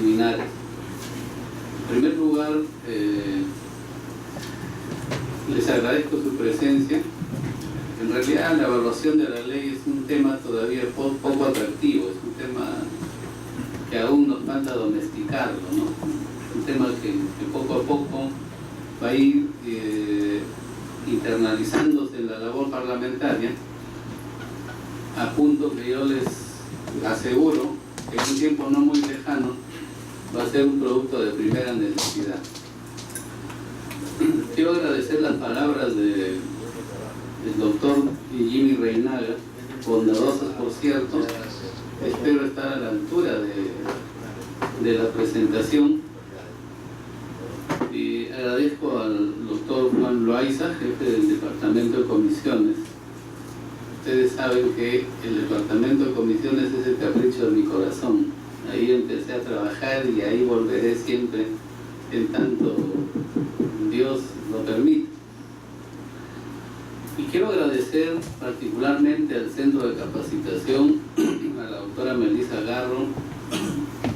preliminares. En primer lugar, les agradezco su presencia. En realidad la evaluación de la ley es un tema todavía poco atractivo, es un tema que aún nos falta domesticarlo, ¿no? Un tema que poco a poco va a ir internalizándose en la labor parlamentaria, a punto que yo les aseguro que en un tiempo no muy lejano va a ser un producto de primera necesidad. Quiero agradecer las palabras del doctor Jimmy Reinaga, bondadosas por cierto. Espero estar a la altura de la presentación. Y agradezco al doctor Juan Loaiza, jefe del Departamento de Comisiones. Ustedes saben que el Departamento de Comisiones es el capricho de mi corazón. Ahí empecé a trabajar y ahí volveré siempre en tanto Dios lo permite. Y quiero agradecer particularmente al Centro de Capacitación, a la doctora Melissa Garro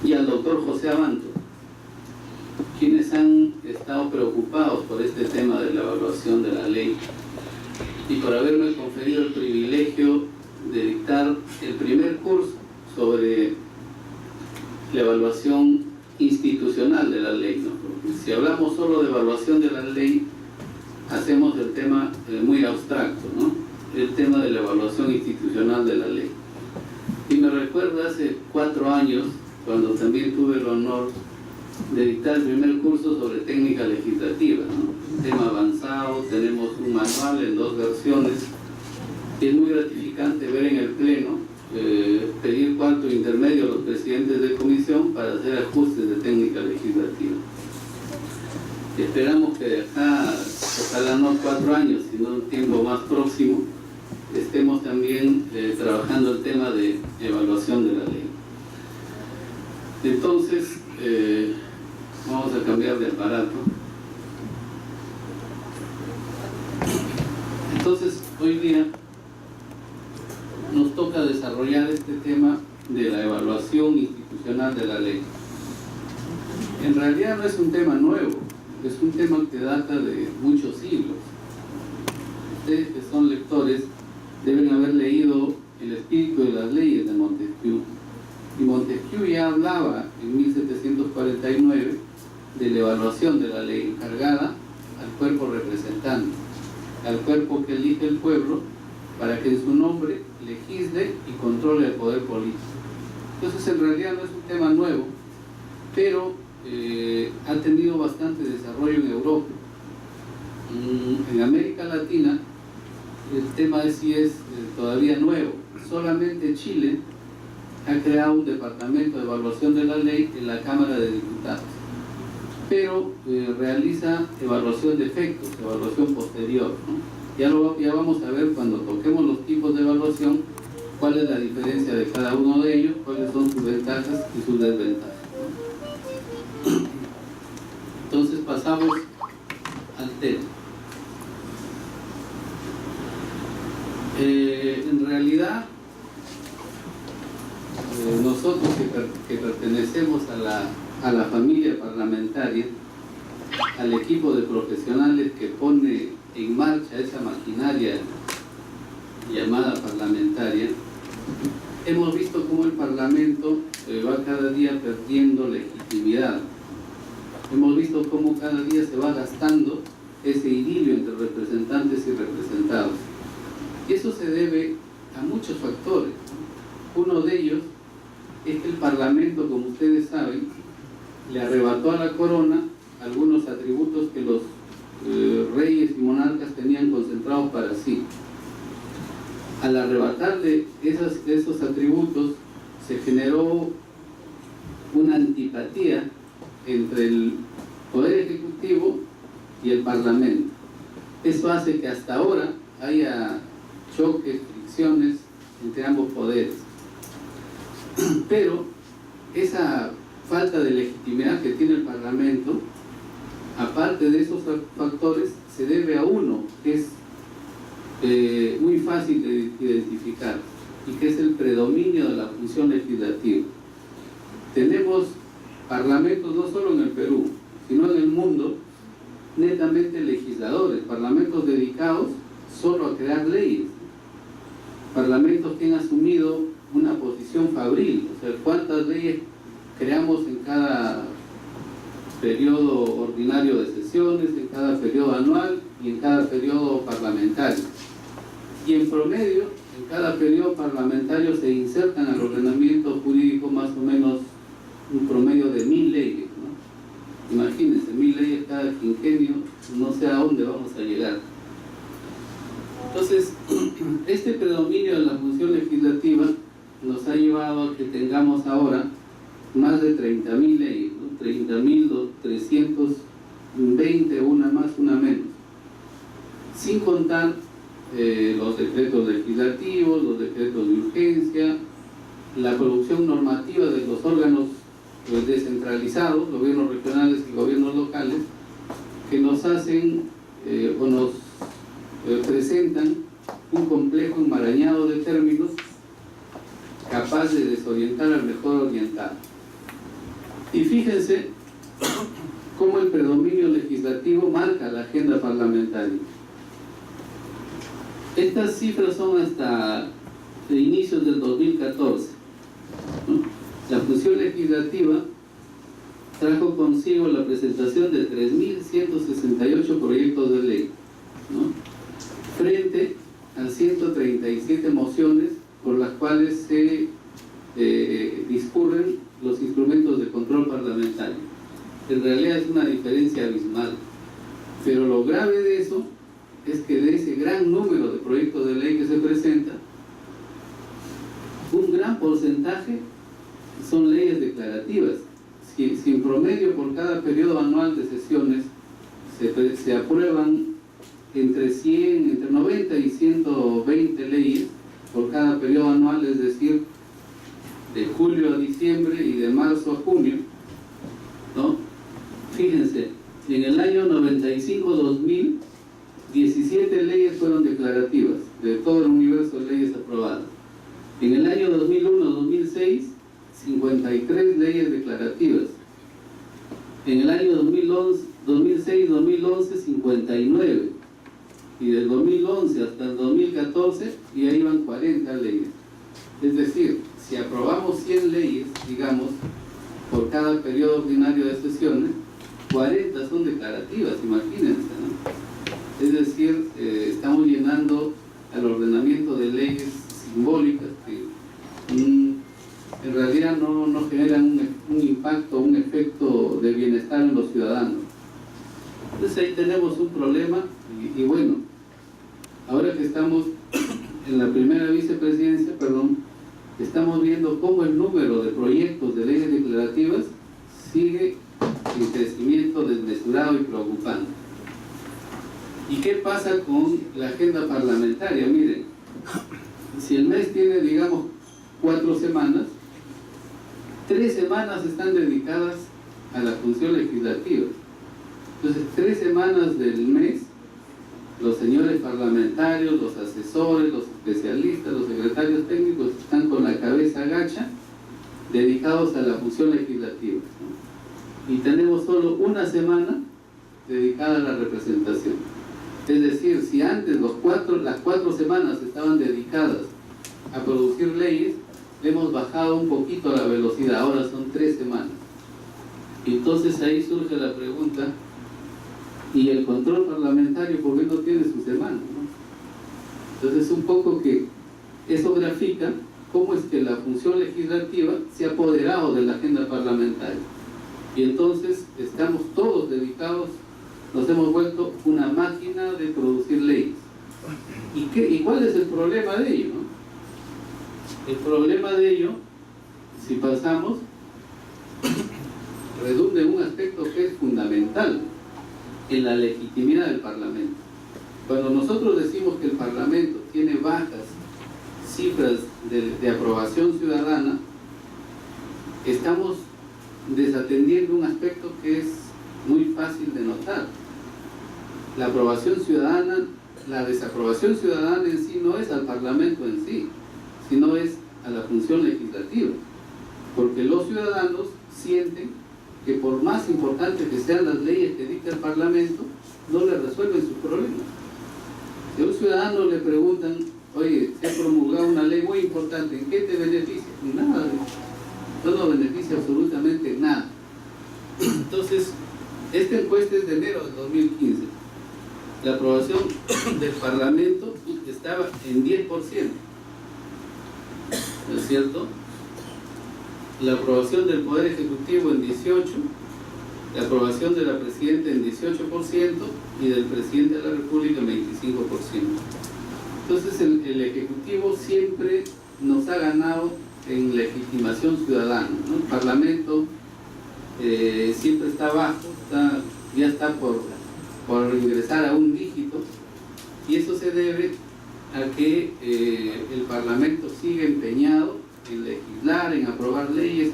y al doctor José Abanto, quienes han estado preocupados por este tema de la evaluación de la ley y por haberme conferido el privilegio de dictar el primer curso sobre la evaluación institucional de la ley, ¿no? Porque si hablamos solo de evaluación de la ley, hacemos el tema muy abstracto, ¿no? El tema de la evaluación institucional de la ley. Y me recuerda hace 4 años, cuando también tuve el honor de dictar el primer curso sobre técnica legislativa, ¿no? Un tema avanzado, tenemos un manual en 2 versiones, y es muy gratificante ver en el Pleno pedir cuarto intermedio a los presidentes de comisión para hacer ajustes de técnica legislativa. Y esperamos que de acá, ojalá no 4 años, sino un tiempo más próximo, estemos también trabajando el tema de evaluación de la ley. Entonces, vamos a cambiar de aparato. Entonces, hoy día nos toca desarrollar este tema de la evaluación institucional de la ley. En realidad no es un tema nuevo, es un tema que data de muchos siglos. Ustedes que son lectores deben haber leído El espíritu de las leyes de Montesquieu. Y Montesquieu ya hablaba en 1749 de la evaluación de la ley encargada al cuerpo representante, al cuerpo que elige el pueblo para que en su nombre legisle y controle el poder político. Entonces en realidad no es un tema nuevo, pero ha tenido bastante desarrollo en Europa. En América Latina el tema sí es todavía nuevo. Solamente Chile ha creado un departamento de evaluación de la ley en la Cámara de Diputados, pero realiza evaluación de efectos, evaluación posterior, ¿no? Ya vamos a ver cuando toquemos los tipos de evaluación cuál es la diferencia de cada uno de ellos, cuáles son sus ventajas y sus desventajas. Entonces pasamos al tema. En realidad, nosotros que pertenecemos a la familia parlamentaria, al equipo de profesionales que pone en marcha esa maquinaria llamada parlamentaria, hemos visto cómo el Parlamento va cada día perdiendo legitimidad. Hemos visto cómo cada día se va gastando ese idilio entre representantes y representados. Y eso se debe a muchos factores. Uno de ellos es que el Parlamento, como ustedes saben, le arrebató a la corona algunos atributos que los reyes y monarcas tenían concentrados para sí. Al arrebatarle esos atributos, se generó una antipatía entre el Poder Ejecutivo y el Parlamento. Eso hace que hasta ahora haya choques, fricciones entre ambos poderes. Pero esa falta de legitimidad que tiene el Parlamento, aparte de esos factores, se debe a uno que es muy fácil de identificar y que es el predominio de la función legislativa. Tenemos parlamentos no solo en el Perú, sino en el mundo, netamente legisladores, parlamentos dedicados solo a crear leyes, parlamentos que han asumido una posición fabril, o sea, cuántas leyes creamos en cada periodo ordinario de sesiones, en cada periodo anual y en cada periodo parlamentario. Y en promedio, en cada periodo parlamentario se insertan al ordenamiento jurídico más o menos un promedio de 1000 leyes, ¿no? Imagínense, 1000 leyes cada quinquenio, no sé a dónde vamos a llegar. Entonces, este predominio de la función legislativa nos ha llevado a que tengamos ahora más de 30.000 leyes, ¿no? 30.320, una más, una menos, sin contar los decretos legislativos, los decretos de urgencia, la producción normativa de los órganos descentralizados, gobiernos regionales y gobiernos locales, que nos hacen o nos presentan un complejo enmarañado de términos capaz de desorientar al mejor orientado. Y fíjense cómo el predominio legislativo marca la agenda parlamentaria. Estas cifras son hasta inicios del 2014, ¿no? La función legislativa trajo consigo la presentación de 3.168 proyectos de ley, ¿no? Frente a 137 mociones por las cuales se discurren los instrumentos de control parlamentario. En realidad es una diferencia abismal, pero lo grave de eso es que de ese gran número de proyectos de ley que se presenta, un gran porcentaje son leyes declarativas. Si en promedio por cada periodo anual de sesiones se aprueban entre 90 y 120 leyes por cada periodo anual, es decir, de julio a diciembre y de marzo a junio, ¿no? Fíjense, en el año 95-2000, 17 leyes fueron declarativas, de todo el universo de leyes aprobadas. En el año 2001-2006, 53 leyes declarativas. En el año 2006-2011, 59. Y del 2011 hasta el 2014 ya iban 40 leyes. Es decir, si aprobamos 100 leyes, digamos, por cada periodo ordinario de sesiones, 40 son declarativas, imagínense, ¿no? Es decir, estamos llenando al ordenamiento de leyes simbólicas que en realidad no generan un impacto, un efecto de bienestar en los ciudadanos. Entonces ahí tenemos un problema y bueno, ahora que estamos en la primera vicepresidencia, estamos viendo cómo el número de proyectos de leyes declarativas sigue en crecimiento desmesurado y preocupante. ¿Y qué pasa con la agenda parlamentaria? Miren, si el mes tiene, digamos, 4 semanas, 3 semanas están dedicadas a la función legislativa. Entonces, 3 semanas del mes, los señores parlamentarios, los asesores, los especialistas, los secretarios técnicos están con la cabeza agacha, dedicados a la función legislativa, ¿no? Y tenemos solo una semana dedicada a la representación. Es decir, si antes las 4 semanas estaban dedicadas a producir leyes, hemos bajado un poquito la velocidad, ahora son 3 semanas. Entonces ahí surge la pregunta, ¿y el control parlamentario por qué no tiene su semana, ¿no? Entonces un poco que eso grafica cómo es que la función legislativa se ha apoderado de la agenda parlamentaria. Y entonces estamos todos dedicados, nos hemos vuelto una máquina de producir leyes. ¿Y cuál es el problema de ello, no? El problema de ello, si pasamos, redunda en un aspecto que es fundamental, en la legitimidad del Parlamento. Cuando nosotros decimos que el Parlamento tiene bajas cifras de aprobación ciudadana, estamos desatendiendo un aspecto que es muy fácil de notar. La aprobación ciudadana, la desaprobación ciudadana en sí no es al Parlamento en sí, sino es a la función legislativa, porque los ciudadanos sienten que por más importantes que sean las leyes que dicta el Parlamento, no le resuelven sus problemas. Si a un ciudadano le preguntan, oye, se ha promulgado una ley muy importante, ¿en qué te beneficia? Nada, no nos beneficia absolutamente nada. Entonces, esta encuesta es de enero de 2015. La aprobación del Parlamento estaba en 10%, ¿no es cierto? La aprobación del Poder Ejecutivo en 18%, la aprobación de la Presidenta en 18% y del Presidente de la República en 25%. Entonces el Ejecutivo siempre nos ha ganado en legitimación ciudadana, ¿no? El Parlamento siempre está abajo, ya está por ingresar a un dígito, y eso se debe a que el Parlamento sigue empeñado en legislar, en aprobar leyes.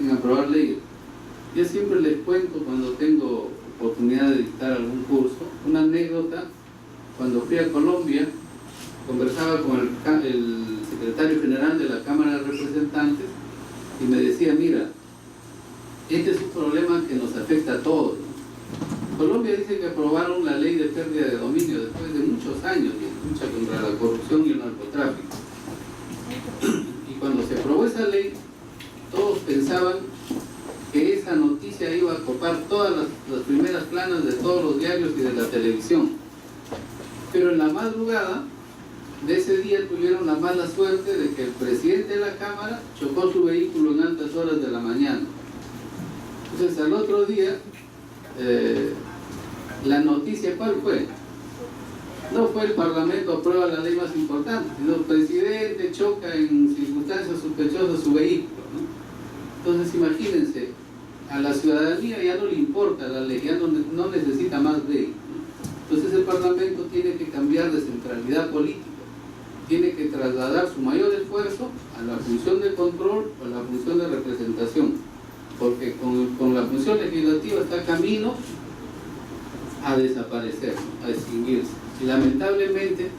Yo siempre les cuento, cuando tengo oportunidad de dictar algún curso, una anécdota. Cuando fui a Colombia, conversaba con el secretario general de la Cámara de Representantes y me decía, mira, este es un problema que nos afecta a todos, ¿no? Colombia dice que aprobaron la ley de pérdida de dominio después de muchos años de lucha contra la corrupción y el narcotráfico. Y cuando se aprobó esa ley, todos pensaban que esa noticia iba a copar todas las primeras planas de todos los diarios y de la televisión. Pero en la madrugada de ese día tuvieron la mala suerte de que el presidente de la Cámara chocó su vehículo en altas horas de la mañana. Entonces al otro día, la noticia, ¿cuál fue? No fue el Parlamento aprueba la ley más importante, sino el presidente choca en circunstancias sospechosas su vehículo, ¿no? Entonces imagínense, a la ciudadanía ya no le importa la ley, ya no necesita más ley, ¿no? Entonces el Parlamento tiene que cambiar de centralidad política, tiene que trasladar su mayor esfuerzo a la función de control o a la función de representación, porque con la función legislativa está camino a desaparecer, ¿no? A extinguirse. Y lamentablemente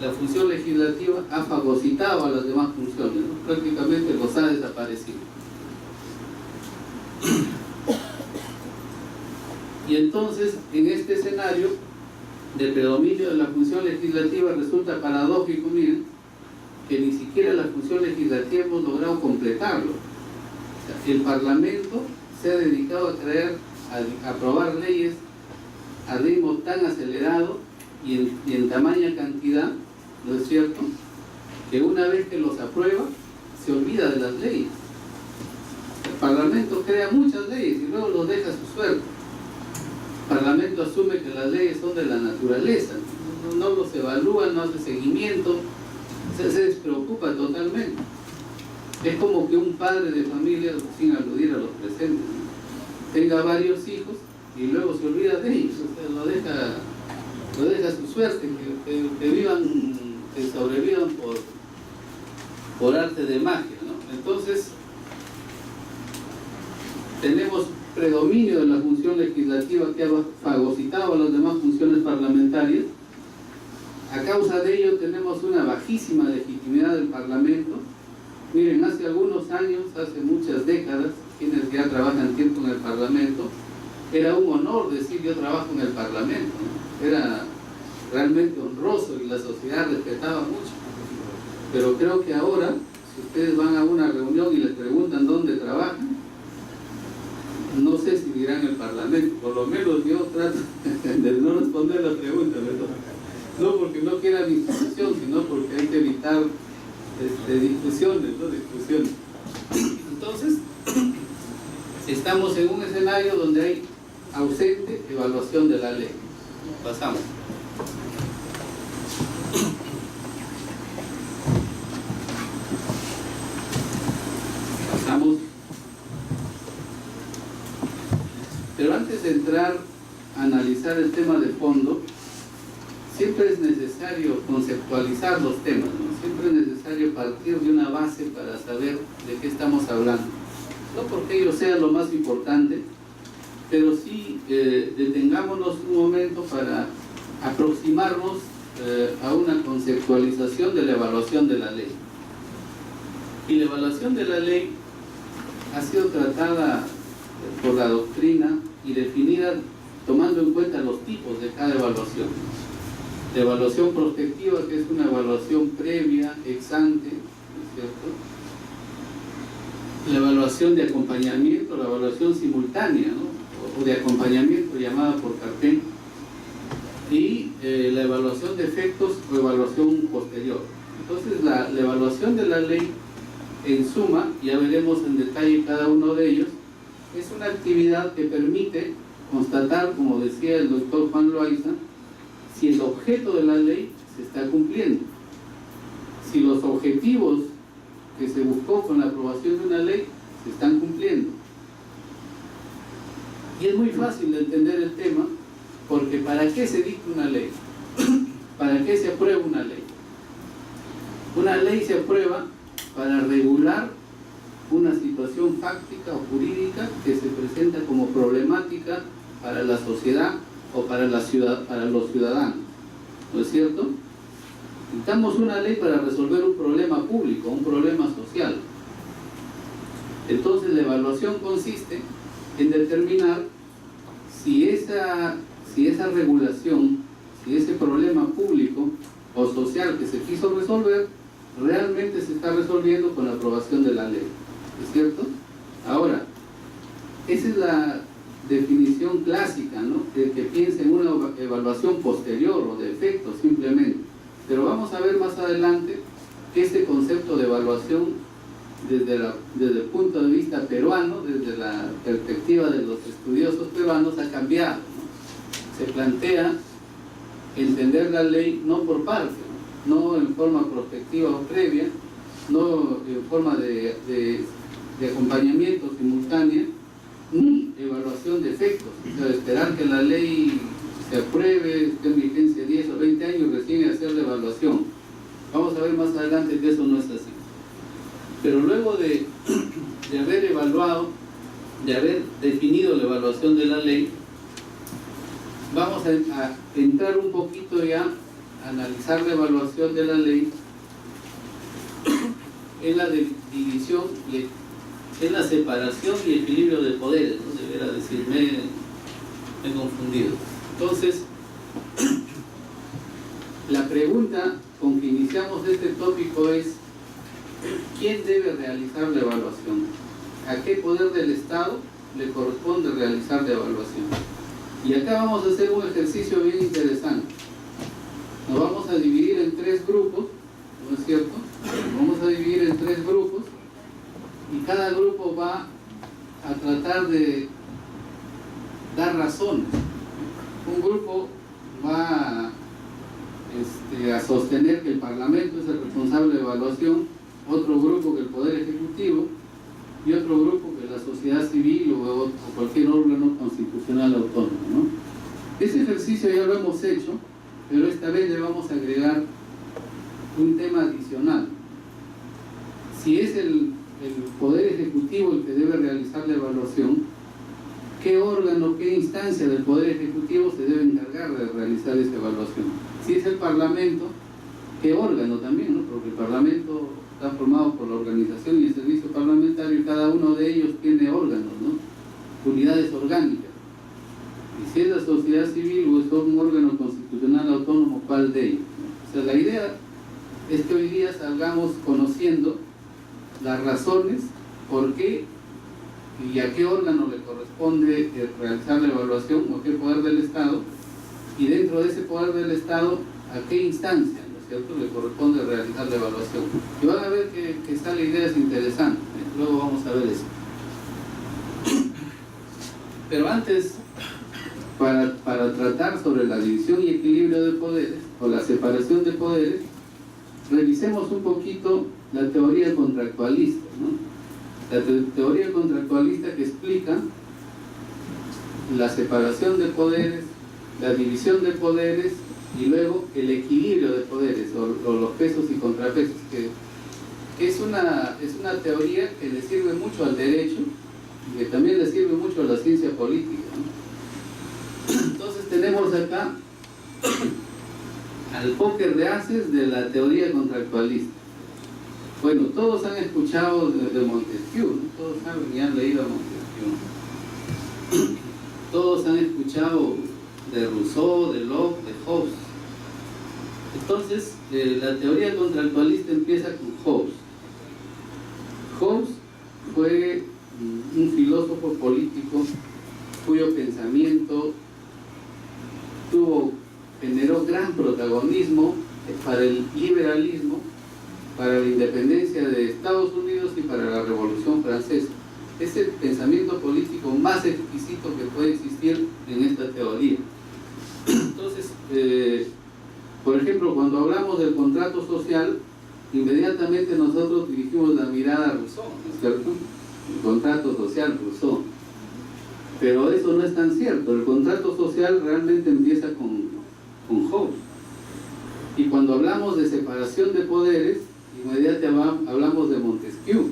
la función legislativa ha fagocitado a las demás funciones, ¿no? Prácticamente los ha desaparecido. Y entonces, en este escenario de predominio de la función legislativa, resulta paradójico, miren, que ni siquiera la función legislativa hemos logrado completarlo. O sea, el Parlamento se ha dedicado a aprobar leyes a ritmo tan acelerado y en tamaña cantidad, ¿no es cierto?, que una vez que los aprueba, se olvida de las leyes. El Parlamento crea muchas leyes y luego los deja a su suerte. El Parlamento asume que las leyes son de la naturaleza, no los evalúa, no hace seguimiento, se despreocupa totalmente. Es como que un padre de familia, sin aludir a los presentes, ¿no?, tenga varios hijos y luego se olvida de ellos, o sea, lo deja a su suerte, que sobrevivan por arte de magia, ¿no? Entonces, tenemos predominio de la función legislativa que ha fagocitado a las demás funciones parlamentarias. A causa de ello tenemos una bajísima legitimidad del Parlamento. Miren, hace algunos años, hace muchas décadas, quienes ya trabajan tiempo en el Parlamento, era un honor decir yo trabajo en el Parlamento, ¿no? Era realmente honroso y la sociedad respetaba mucho. Pero creo que ahora, si ustedes van a una reunión y les preguntan dónde trabajan, no sé si dirán el Parlamento. Por lo menos yo trato de no responder la pregunta, ¿verdad? No porque no quiera mi institución, sino porque hay que evitar discusiones, ¿no? Discusiones. Entonces, estamos en un escenario donde hay ausente evaluación de la ley. Pasamos. Pero antes de entrar a analizar el tema de fondo, siempre es necesario conceptualizar los temas, ¿no? Siempre es necesario partir de una base para saber de qué estamos hablando. No porque ello sea lo más importante, pero sí detengámonos un momento para aproximarnos a una conceptualización de la evaluación de la ley. Y la evaluación de la ley ha sido tratada por la doctrina y definida tomando en cuenta los tipos de cada evaluación. La evaluación prospectiva, que es una evaluación previa, ex ante, ¿no es cierto? La evaluación de acompañamiento, la evaluación simultánea, ¿no? O de acompañamiento llamada por Carpen, y la evaluación de efectos o evaluación posterior. Entonces la evaluación de la ley, en suma, ya veremos en detalle cada uno de ellos, es una actividad que permite constatar, como decía el doctor Juan Loaiza, si el objeto de la ley se está cumpliendo, si los objetivos que se buscó con la aprobación de una ley se están cumpliendo. Y es muy fácil de entender el tema, porque ¿para qué se dicta una ley? ¿Para qué se aprueba una ley? Una ley se aprueba para regular una situación fáctica o jurídica que se presenta como problemática para la sociedad o para los ciudadanos, ¿no es cierto? Dictamos una ley para resolver un problema público, un problema social. Entonces la evaluación consiste en determinar si esa regulación, si ese problema público o social que se quiso resolver, realmente se está resolviendo con la aprobación de la ley, ¿es cierto? Ahora, esa es la definición clásica, ¿no? El que piense en una evaluación posterior o de efecto simplemente. Pero vamos a ver más adelante que este concepto de evaluación desde el punto de vista peruano, desde la perspectiva de los estudiosos peruanos, ha cambiado, ¿no? Se plantea entender la ley no por partes, no en forma prospectiva o previa, no en forma de acompañamiento simultáneo, ni evaluación de efectos, o sea, esperar que la ley se apruebe, esté en vigencia 10 o 20 años, recién hacer la evaluación. Vamos a ver más adelante que eso no es así. Pero luego de haber evaluado, de haber definido la evaluación de la ley, vamos a entrar un poquito ya a analizar la evaluación de la ley en la división y en la separación y equilibrio de poderes, ¿no? Debería decir, me he confundido. Entonces, la pregunta con que iniciamos este tópico es: ¿quién debe realizar la evaluación? ¿A qué poder del Estado le corresponde realizar la evaluación? Y acá vamos a hacer un ejercicio bien interesante. Nos vamos a dividir en 3 grupos, ¿no es cierto? Vamos a dividir en 3 grupos y cada grupo va a tratar de dar razones. Un grupo va a sostener que el Parlamento es el responsable de evaluación, otro grupo que el Poder Ejecutivo y otro grupo que la sociedad civil o cualquier órgano constitucional autónomo, ¿no? Ese ejercicio ya lo hemos hecho, pero esta vez le vamos a agregar un tema adicional. Si es el Poder Ejecutivo el que debe realizar la evaluación, ¿qué órgano, qué instancia del Poder Ejecutivo se debe encargar de realizar esa evaluación? Si es el Parlamento, ¿qué órgano también, ¿no? Porque el Parlamento está formado por la organización y el servicio parlamentario y cada uno de ellos tiene órganos, ¿no? Unidades orgánicas. Y si es la sociedad civil o es un órgano constitucional autónomo, ¿cuál de ellos? O sea, la idea es que hoy día salgamos conociendo las razones por qué y a qué órgano le corresponde realizar la evaluación o a qué poder del Estado, y dentro de ese poder del Estado a qué instancia, ¿no es cierto?, le corresponde realizar la evaluación. Y van a ver que esta idea es interesante, ¿eh? Luego vamos a ver eso. Pero antes, para tratar sobre la división y equilibrio de poderes o la separación de poderes, revisemos un poquito la teoría contractualista, ¿no? La teoría contractualista que explica la separación de poderes, la división de poderes y luego el equilibrio de poderes o los pesos y contrapesos, que es una teoría que le sirve mucho al derecho y que también le sirve mucho a la ciencia política, ¿no? Entonces tenemos acá al póker de haces de la teoría contractualista. Bueno, todos han escuchado de Montesquieu, ¿no? Todos saben y han leído a Montesquieu. Todos han escuchado de Rousseau, de Locke, de Hobbes. Entonces, la teoría contractualista empieza con Hobbes. Hobbes fue un filósofo político cuyo pensamiento generó gran protagonismo para el liberalismo, para la independencia de Estados Unidos y para la Revolución Francesa. Es el pensamiento político más exquisito que puede existir en esta teoría. Entonces, por ejemplo, cuando hablamos del contrato social, inmediatamente nosotros dirigimos la mirada a Rousseau, ¿no es cierto? El contrato social, Rousseau. Pero eso no es tan cierto. El contrato social realmente empieza con Hobbes. Y cuando hablamos de separación de poderes, inmediatamente hablamos de Montesquieu.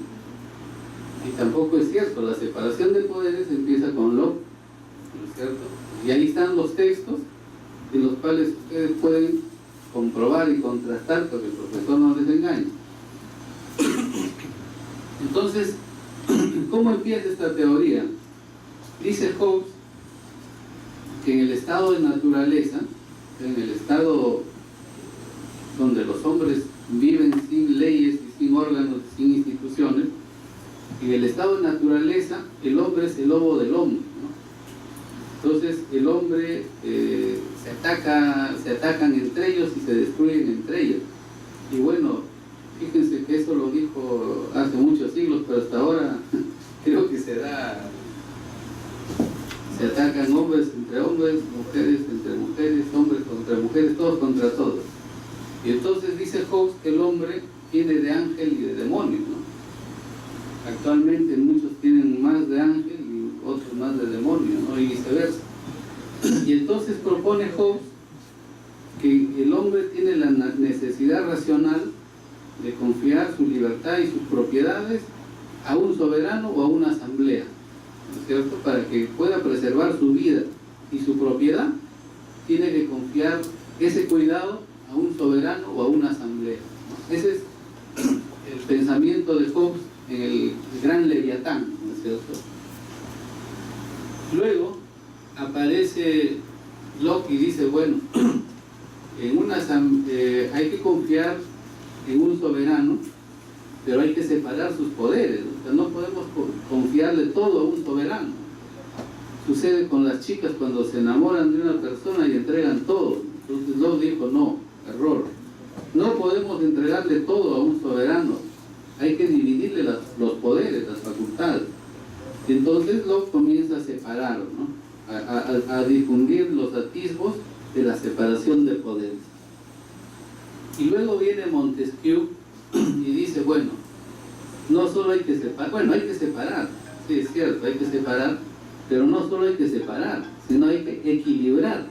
Y tampoco es cierto. La separación de poderes empieza con Locke, ¿no es cierto? Y ahí están los textos en los cuales ustedes pueden comprobar y contrastar para que el profesor no les engañe. Entonces, ¿cómo empieza esta teoría? Dice Hobbes que en el estado de naturaleza, en el estado donde los hombres viven sin leyes y sin órganos, sin instituciones, en el estado de naturaleza el hombre es el lobo del hombre, ¿no? Entonces el hombre se atacan entre ellos y se destruyen entre ellos. Y bueno, fíjense que eso lo dijo hace muchos siglos, pero hasta ahora creo que se atacan hombres entre hombres, mujeres entre mujeres, hombres contra mujeres, todos contra todos. Y entonces dice Hobbes que el hombre tiene de ángel y de demonio, ¿no? Actualmente muchos tienen más de ángel y otros más de demonio, ¿no? Y viceversa. Y entonces propone Hobbes que el hombre tiene la necesidad racional de confiar su libertad y sus propiedades a un soberano o a una asamblea, ¿no es cierto? Para que pueda preservar su vida y su propiedad, tiene que confiar ese cuidado a un soberano o a una asamblea, ¿no? Ese es el pensamiento de Hobbes en el gran Leviatán, ¿no es cierto? Luego aparece Locke y dice, bueno, hay que confiar en un soberano, pero hay que separar sus poderes. O sea, no podemos confiarle todo a un soberano. Sucede con las chicas cuando se enamoran de una persona y entregan todo. Entonces Locke dijo, no, error. No podemos entregarle todo a un soberano. Hay que dividirle los poderes, las facultades. Y entonces Locke comienza a separar, ¿no? A difundir los atisbos de la separación de poderes. Y luego viene Montesquieu y dice, bueno, no solo hay que separar, bueno, hay que separar, sí, es cierto, hay que separar, pero no solo hay que separar, sino hay que equilibrar.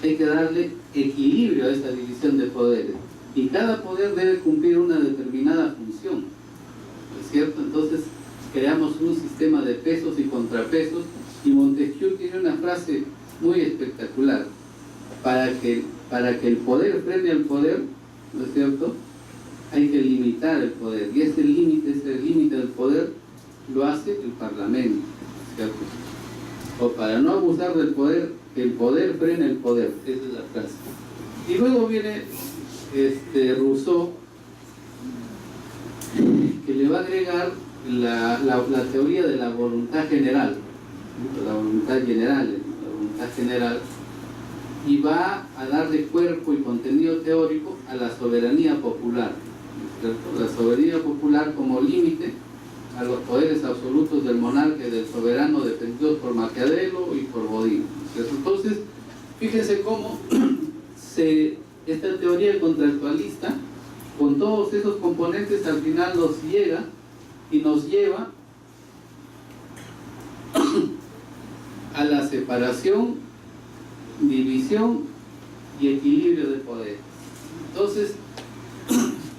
Hay que darle equilibrio a esa división de poderes. Y cada poder debe cumplir una determinada función, ¿no es cierto? Entonces creamos un sistema de pesos y contrapesos, y Montesquieu tiene una frase muy espectacular: para que el poder frene al poder, ¿no es cierto?, hay que limitar el poder, y ese límite del poder lo hace el Parlamento, ¿cierto? O para no abusar del poder, que el poder frene el poder. Esa es la frase. Y luego viene Rousseau, que le va a agregar la teoría de la voluntad general, la voluntad general, y va a darle cuerpo y contenido teórico a la soberanía popular, ¿cierto? La soberanía popular como límite a los poderes absolutos del monarca y del soberano, defendidos por Maquiavelo y por Bodino, ¿cierto? Entonces, fíjense cómo esta teoría contractualista, con todos esos componentes, al final nos llega y nos lleva a la separación, división y equilibrio de poderes. Entonces,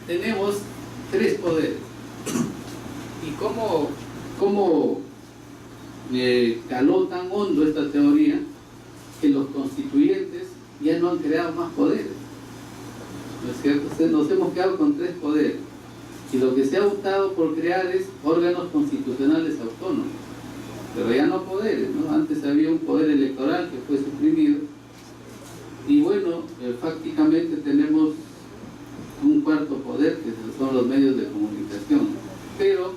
tenemos tres poderes. ¿Y cómo caló tan hondo esta teoría que los constituyentes ya no han creado más poderes? ¿No es cierto? Nos hemos quedado con tres poderes. Y lo que se ha optado por crear es órganos constitucionales autónomos. pero ya no poderes, ¿no? Antes había un poder electoral que fue suprimido, y bueno, fácticamente tenemos un cuarto poder, que son los medios de comunicación, pero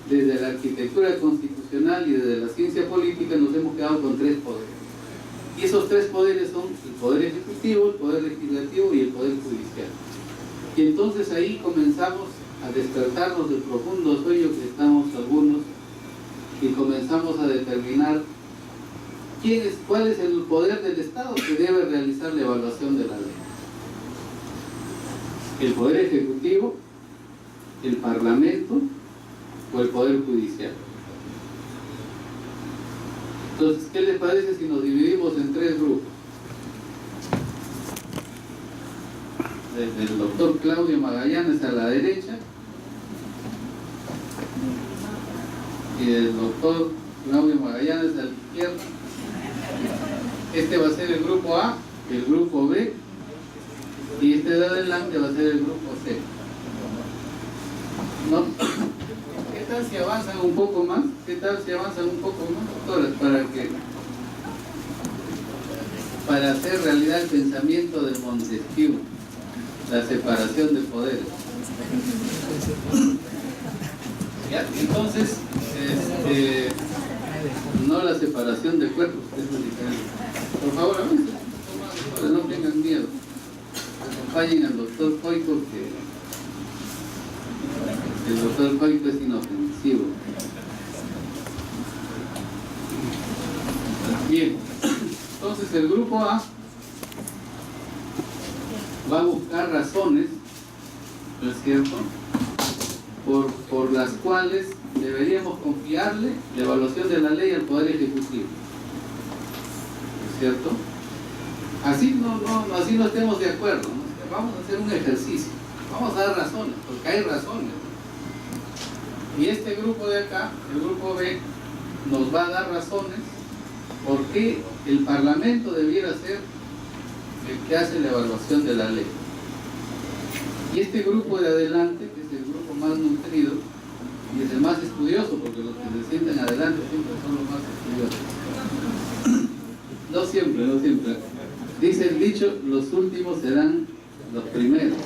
desde la arquitectura constitucional y desde la ciencia política nos hemos quedado con 3 poderes. Y esos 3 poderes son el poder ejecutivo, el poder legislativo y el poder judicial. Y entonces ahí comenzamos a despertarnos del profundo sueño que estamos algunos, y comenzamos a determinar cuál es el poder del Estado que debe realizar la evaluación de la ley. ¿El poder ejecutivo, el parlamento o el poder judicial? Entonces, ¿qué les parece si nos dividimos en 3 grupos? Desde el doctor Claudio Magallanes a la derecha, y del doctor Claudio Magallanes a la izquierda. Este va a ser el grupo A, el grupo B, y este de adelante va a ser el grupo C. ¿No? ¿Qué tal si avanzan un poco más? ¿Qué tal si avanzan un poco más, doctores? Para hacer realidad el pensamiento de Montesquieu, la separación de poderes. ¿Ya? Entonces, no la separación de cuerpos, eso es diferente. Por favor, avancen, no tengan miedo. Acompañen al doctor Coico, que el doctor Coico es inofensivo. Bien, entonces el grupo A va a buscar razones, ¿no es cierto?, por las cuales deberíamos confiarle la evaluación de la ley al Poder Ejecutivo, ¿no es cierto? Así no estemos de acuerdo, ¿no? Vamos a hacer un ejercicio, vamos a dar razones, porque hay razones. Y este grupo de acá, el grupo B, nos va a dar razones por qué el Parlamento debiera ser el que hace la evaluación de la ley. Y este grupo de adelante, que es el grupo más nutrido y es el más estudioso, porque los que se sienten adelante siempre son los más estudiosos. No siempre. Dice el dicho, los últimos serán los primeros.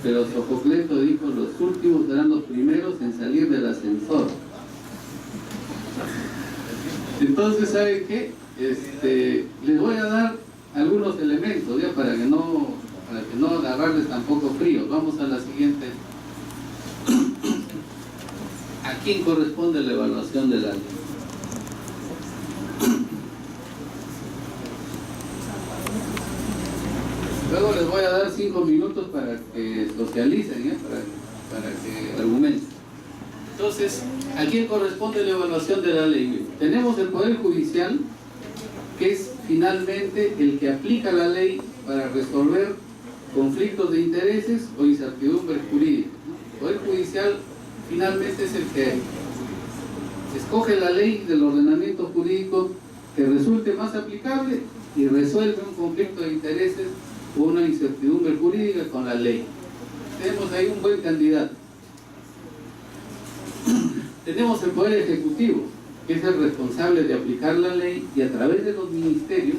Pero Sofocleto dijo, los últimos serán los primeros en salir del ascensor. Entonces, ¿saben qué? Les voy a dar algunos elementos, ¿ya? Para que no agarrarles tampoco frío. Vamos a la siguiente. ¿A quién corresponde la evaluación de la ley? Luego les voy a dar 5 minutos para que socialicen, ¿eh? para que argumenten. Entonces, ¿a quién corresponde la evaluación de la ley? Tenemos el Poder Judicial, que es finalmente el que aplica la ley para resolver conflictos de intereses o incertidumbres jurídicas. El Poder Judicial finalmente es el que escoge la ley del ordenamiento jurídico que resulte más aplicable y resuelve un conflicto de intereses o una incertidumbre jurídica con la ley. Tenemos ahí un buen candidato. Tenemos el Poder Ejecutivo, que es el responsable de aplicar la ley y a través de los ministerios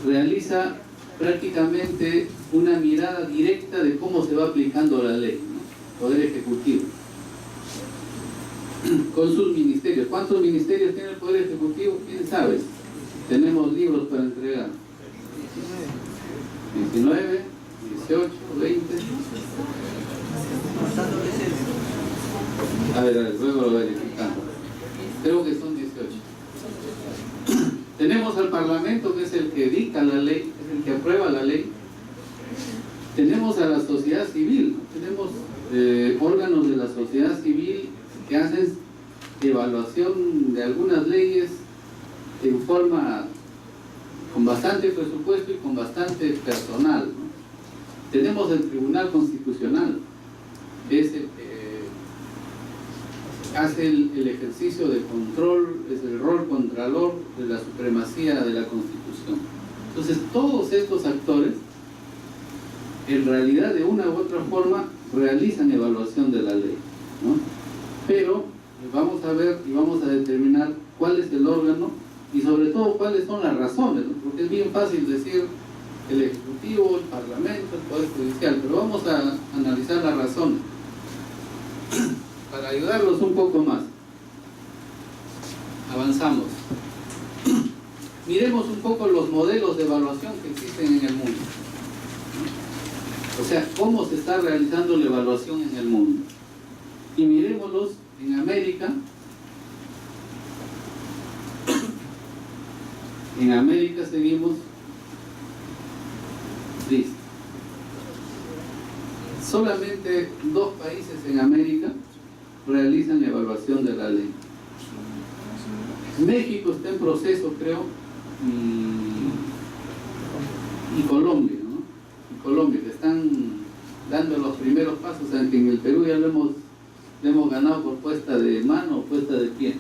realiza prácticamente una mirada directa de cómo se va aplicando la ley, ¿no? Poder Ejecutivo. Con sus ministerios. ¿Cuántos ministerios tiene el Poder Ejecutivo? ¿Quién sabe? Tenemos libros para entregar. 19, 18, 20. A ver, luego lo verificamos. Creo que son 18. Tenemos al Parlamento, que es el que dicta la ley, es el que aprueba la ley. Tenemos a la sociedad civil, tenemos órganos de la sociedad civil que hacen evaluación de algunas leyes en forma con bastante presupuesto y con bastante personal, ¿no? Tenemos el Tribunal Constitucional, que es el que hace el ejercicio de control, es el rol contralor de la supremacía de la Constitución. Entonces, todos estos actores, en realidad, de una u otra forma, realizan evaluación de la ley, ¿no? Pero vamos a ver y vamos a determinar cuál es el órgano y sobre todo cuáles son las razones, ¿no? Porque es bien fácil decir el Ejecutivo, el Parlamento, el Poder Judicial, pero vamos a analizar las razones para ayudarlos un poco más. Avanzamos. Miremos un poco los modelos de evaluación que existen en el mundo. O sea, cómo se está realizando la evaluación en el mundo. Y miremoslos en América. En América seguimos. Listo. Solamente 2 países en América realizan evaluación de la ley. México está en proceso, creo, y Colombia, ¿no? Y Colombia, que están dando los primeros pasos, aunque en el Perú ya lo hemos ganado por puesta de mano o puesta de pie.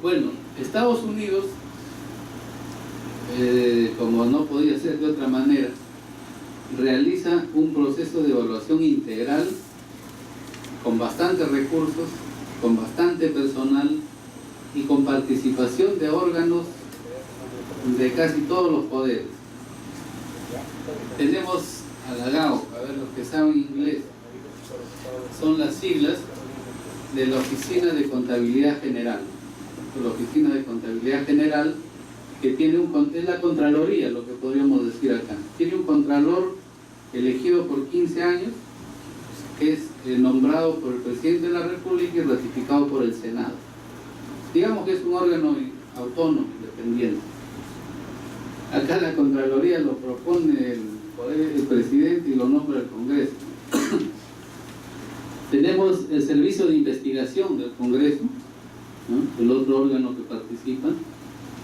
Bueno, Estados Unidos, como no podía ser de otra manera, realiza un proceso de evaluación integral con bastantes recursos, con bastante personal y con participación de órganos de casi todos los poderes. Tenemos a la GAO, a ver los que saben inglés, son las siglas de la Oficina de Contabilidad General. La Oficina de Contabilidad General, que tiene es la Contraloría, lo que podríamos decir acá. Tiene un Contralor elegido por 15 años, que es nombrado por el Presidente de la República y ratificado por el Senado. Digamos que es un órgano autónomo, independiente. Acá la Contraloría lo propone el Presidente y lo nombra el Congreso. Tenemos el Servicio de Investigación del Congreso, ¿no? El otro órgano que participa.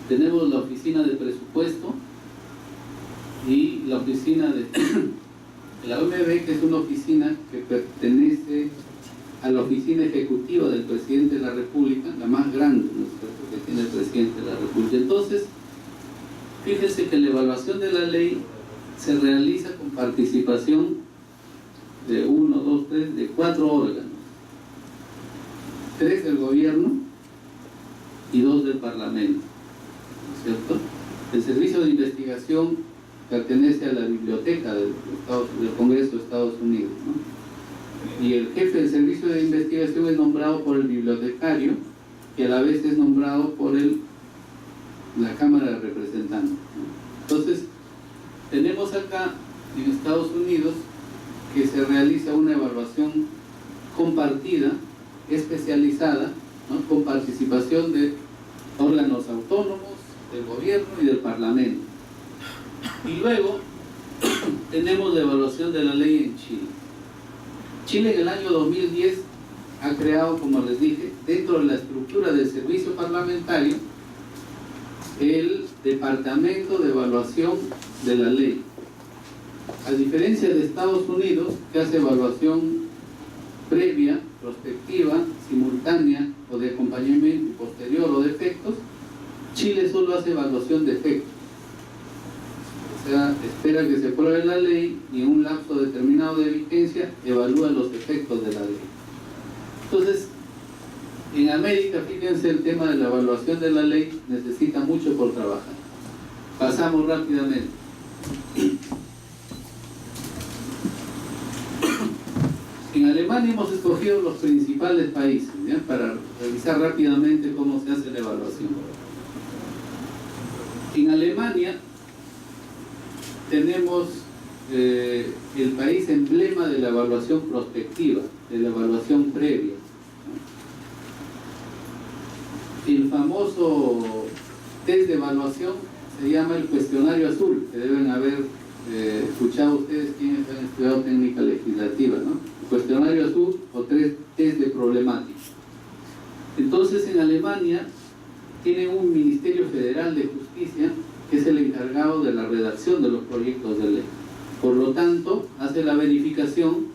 Tenemos la Oficina de Presupuesto y la Oficina de la OMB, que es una oficina que pertenece a la Oficina Ejecutiva del Presidente de la República, la más grande, ¿no es cierto?, que tiene el Presidente de la República. Entonces, fíjense que la evaluación de la ley se realiza con participación de 1, 2, 3, de 4 órganos. 3 del gobierno y 2 del Parlamento, ¿no es cierto? El Servicio de Investigación pertenece a la Biblioteca del Congreso de Estados Unidos, ¿no? Y el jefe del Servicio de Investigación es nombrado por el bibliotecario, que a la vez es nombrado por la Cámara de Representantes, ¿no? Entonces, tenemos acá en Estados Unidos que se realiza una evaluación compartida, especializada, ¿no?, con participación de órganos autónomos, del gobierno y del Parlamento. Y luego tenemos la evaluación de la ley en Chile. Chile en el año 2010 ha creado, como les dije, dentro de la estructura del servicio parlamentario, el Departamento de Evaluación de la Ley. A diferencia de Estados Unidos, que hace evaluación previa, prospectiva, simultánea o de acompañamiento posterior o de efectos, Chile solo hace evaluación de efectos. O sea, espera que se apruebe la ley y en un lapso determinado de vigencia evalúa los efectos de la ley. Entonces, en América, fíjense, el tema de la evaluación de la ley necesita mucho por trabajar. Pasamos rápidamente. En Alemania hemos escogido los principales países, ¿ya?, para revisar rápidamente cómo se hace la evaluación. En Alemania tenemos el país emblema de la evaluación prospectiva, de la evaluación previa. El famoso test de evaluación se llama el cuestionario azul, que deben haber escuchado ustedes quienes han estudiado técnica legislativa, ¿no? El cuestionario azul o test de problemática. Entonces, en Alemania tienen un Ministerio Federal de Justicia que es el encargado de la redacción de los proyectos de ley. Por lo tanto, hace la verificación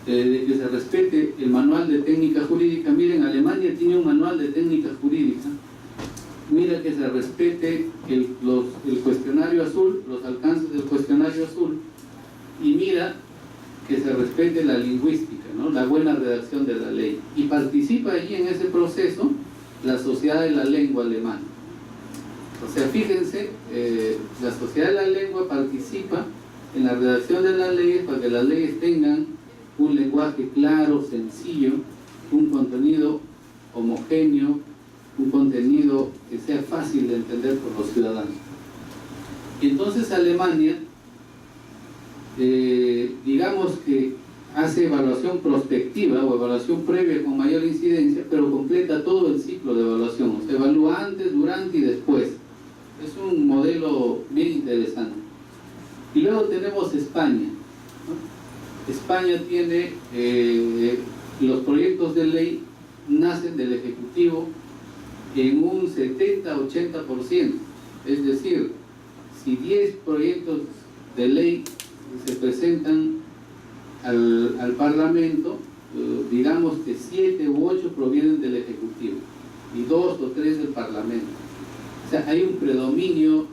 de que se respete el manual de técnica jurídica. Miren, Alemania tiene un manual de técnica jurídica. Mira que se respete el cuestionario azul, los alcances del cuestionario azul, y mira que se respete la lingüística, ¿no? La buena redacción de la ley. Y participa allí en ese proceso la Sociedad de la Lengua Alemana. O sea, fíjense, la Sociedad de la Lengua participa en la redacción de las leyes para que las leyes tengan un lenguaje claro, sencillo, un contenido homogéneo, un contenido que sea fácil de entender por los ciudadanos. Y entonces Alemania, digamos que hace evaluación prospectiva o evaluación previa con mayor incidencia, pero completa todo el ciclo de evaluación, o sea, evalúa antes, durante y después. Es un modelo bien interesante. Y luego tenemos España, ¿no? España tiene, los proyectos de ley nacen del Ejecutivo en un 70-80%, es decir, si 10 proyectos de ley se presentan al Parlamento, digamos que 7 u 8 provienen del Ejecutivo y 2 o 3 del Parlamento. O sea, hay un predominio,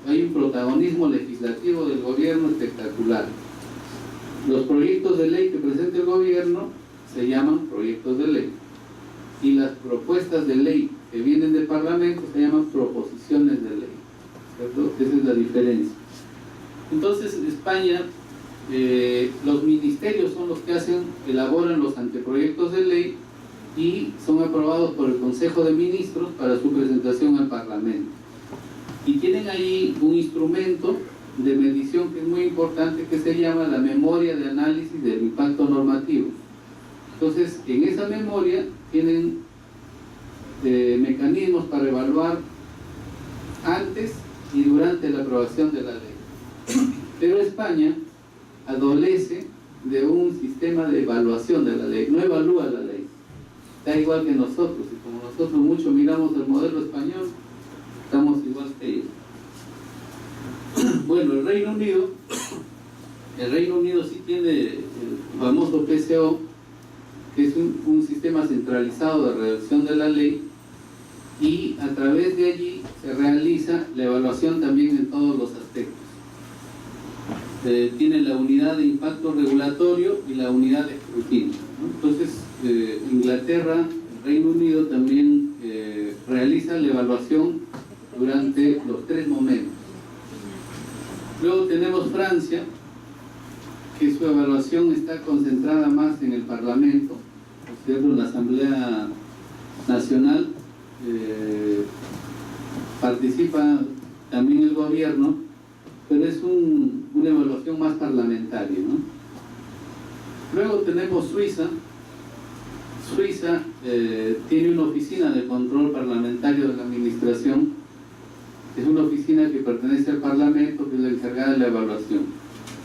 hay un protagonismo legislativo del gobierno espectacular. Los proyectos de ley que presenta el gobierno se llaman proyectos de ley y las propuestas de ley que vienen del Parlamento se llaman proposiciones de ley, ¿cierto? Esa es la diferencia. Entonces, en España, los ministerios son los que elaboran los anteproyectos de ley y son aprobados por el Consejo de Ministros para su presentación al Parlamento. Y tienen ahí un instrumento de medición que es muy importante, que se llama la memoria de análisis del impacto normativo. Entonces, en esa memoria tienen mecanismos para evaluar antes y durante la aprobación de la ley. Pero España adolece de un sistema de evaluación de la ley, no evalúa la ley. Está igual que nosotros, y como nosotros mucho miramos el modelo español, estamos igual que ellos. Bueno, el Reino Unido sí tiene el famoso PCO, que es un sistema centralizado de redacción de la ley, y a través de allí se realiza la evaluación también en todos los aspectos. Tiene la unidad de impacto regulatorio y la unidad de escrutinio, ¿no? Entonces, Inglaterra, el Reino Unido también realiza la evaluación durante los 3 momentos. Luego tenemos Francia, que su evaluación está concentrada más en el Parlamento, ¿no es cierto? En la Asamblea Nacional participa también el gobierno, pero es una evaluación más parlamentaria, ¿no? Luego tenemos Suiza. Suiza tiene una oficina de control parlamentario de la administración. Es una oficina que pertenece al Parlamento, que es la encargada de la evaluación.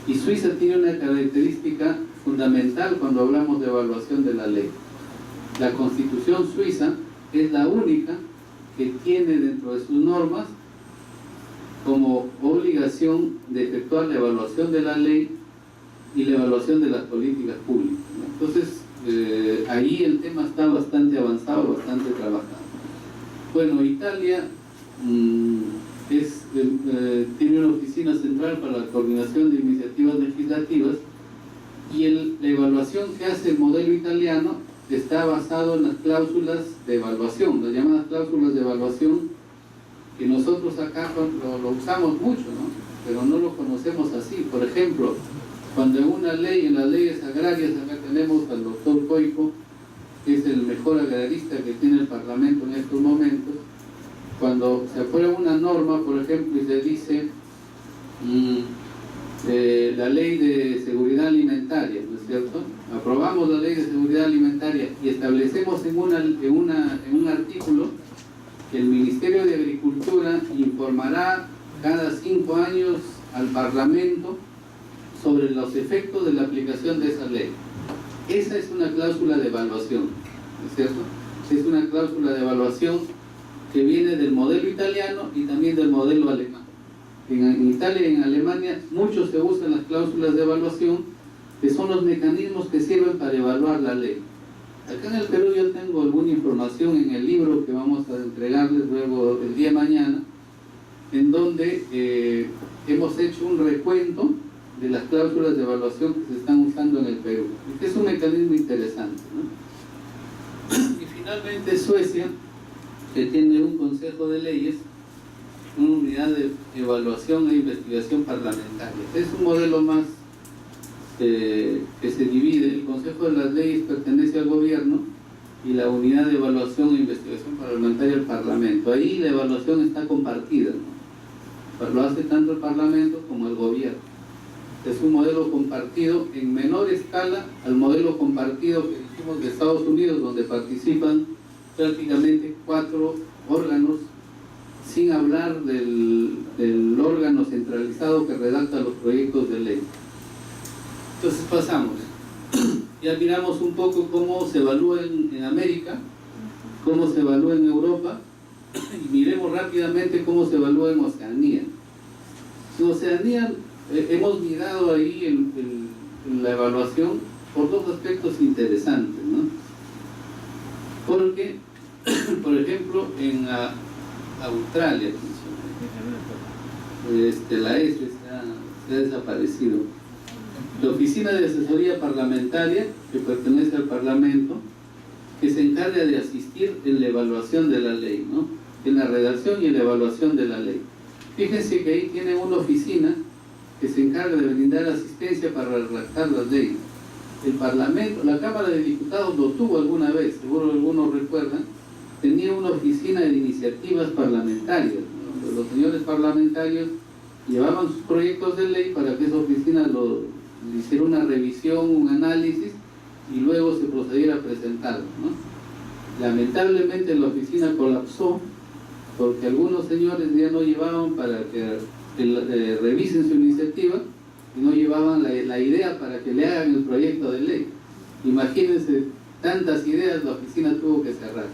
Y Suiza tiene una característica fundamental cuando hablamos de evaluación de la ley. La Constitución suiza es la única que tiene dentro de sus normas como obligación de efectuar la evaluación de la ley y la evaluación de las políticas públicas, ¿no? Entonces, ahí el tema está bastante avanzado, bastante trabajado. Bueno, Italia tiene una oficina central para la coordinación de iniciativas legislativas, y la evaluación que hace el modelo italiano está basado en las cláusulas de evaluación, las llamadas cláusulas de evaluación, que nosotros acá lo usamos mucho, ¿no? Pero no lo conocemos así. Por ejemplo, cuando en las leyes agrarias, acá tenemos al doctor Coico, que es el mejor agrarista que tiene el Parlamento en estos momentos. Cuando se aprueba una norma, por ejemplo, y se dice la ley de seguridad alimentaria, ¿no es cierto? Aprobamos la ley de seguridad alimentaria y establecemos en un artículo que el Ministerio de Agricultura informará cada 5 años al Parlamento sobre los efectos de la aplicación de esa ley. Esa es una cláusula de evaluación, ¿no es cierto? Es una cláusula de evaluación que viene del modelo italiano y también del modelo alemán. En Italia y en Alemania mucho se usan las cláusulas de evaluación, que son los mecanismos que sirven para evaluar la ley. Acá en el Perú yo tengo alguna información en el libro que vamos a entregarles luego el día de mañana, en donde hemos hecho un recuento de las cláusulas de evaluación que se están usando en el Perú, que es un mecanismo interesante, ¿no? Y finalmente Suecia, que tiene un consejo de leyes, una unidad de evaluación e investigación parlamentaria. Es un modelo más que se divide. El Consejo de las Leyes pertenece al gobierno y la unidad de evaluación e investigación parlamentaria al Parlamento. Ahí la evaluación está compartida, ¿no? Lo hace tanto el Parlamento como el gobierno. Es un modelo compartido en menor escala al modelo compartido que dijimos de Estados Unidos, donde participan prácticamente 4 órganos, sin hablar del órgano centralizado que redacta los proyectos de ley. Entonces pasamos. Ya miramos un poco cómo se evalúa en América, cómo se evalúa en Europa, y miremos rápidamente cómo se evalúa en Oceanía. En Oceanía hemos mirado ahí en la evaluación por 2 aspectos interesantes, ¿no? Porque, por ejemplo, en Australia, la ESE se ha desaparecido. La Oficina de Asesoría Parlamentaria, que pertenece al Parlamento, que se encarga de asistir en la evaluación de la ley, ¿no? En la redacción y en la evaluación de la ley. Fíjense que ahí tienen una oficina que se encarga de brindar asistencia para redactar las leyes. El Parlamento, la Cámara de Diputados lo tuvo alguna vez, seguro algunos recuerdan, tenía una oficina de iniciativas parlamentarias, ¿no? Los señores parlamentarios llevaban sus proyectos de ley para que esa oficina le hiciera una revisión, un análisis y luego se procediera a presentarlo, ¿no? Lamentablemente la oficina colapsó porque algunos señores ya no llevaban para que revisen su iniciativa y no llevaban la idea para que le hagan el proyecto de ley. Imagínense, tantas ideas, la oficina tuvo que cerrar.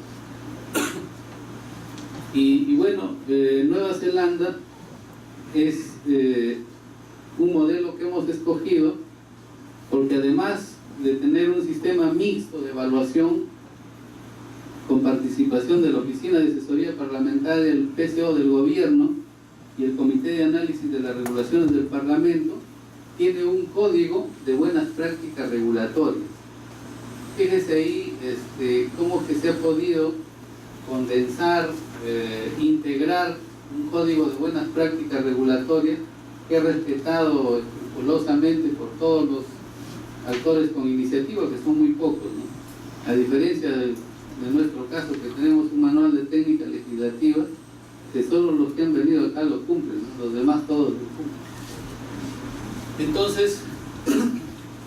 Y bueno, Nueva Zelanda es un modelo que hemos escogido porque además de tener un sistema mixto de evaluación con participación de la Oficina de Asesoría Parlamentaria, el PCO del Gobierno y el Comité de Análisis de las Regulaciones del Parlamento, tiene un código de buenas prácticas regulatorias. Fíjese ahí cómo que se ha podido condensar, integrar un código de buenas prácticas regulatorias que es respetado escrupulosamente por todos los actores con iniciativa, que son muy pocos, ¿no? A diferencia de nuestro caso, que tenemos un manual de técnica legislativa, que solo los que han venido acá lo cumplen, ¿no? Los demás todos lo cumplen. Entonces,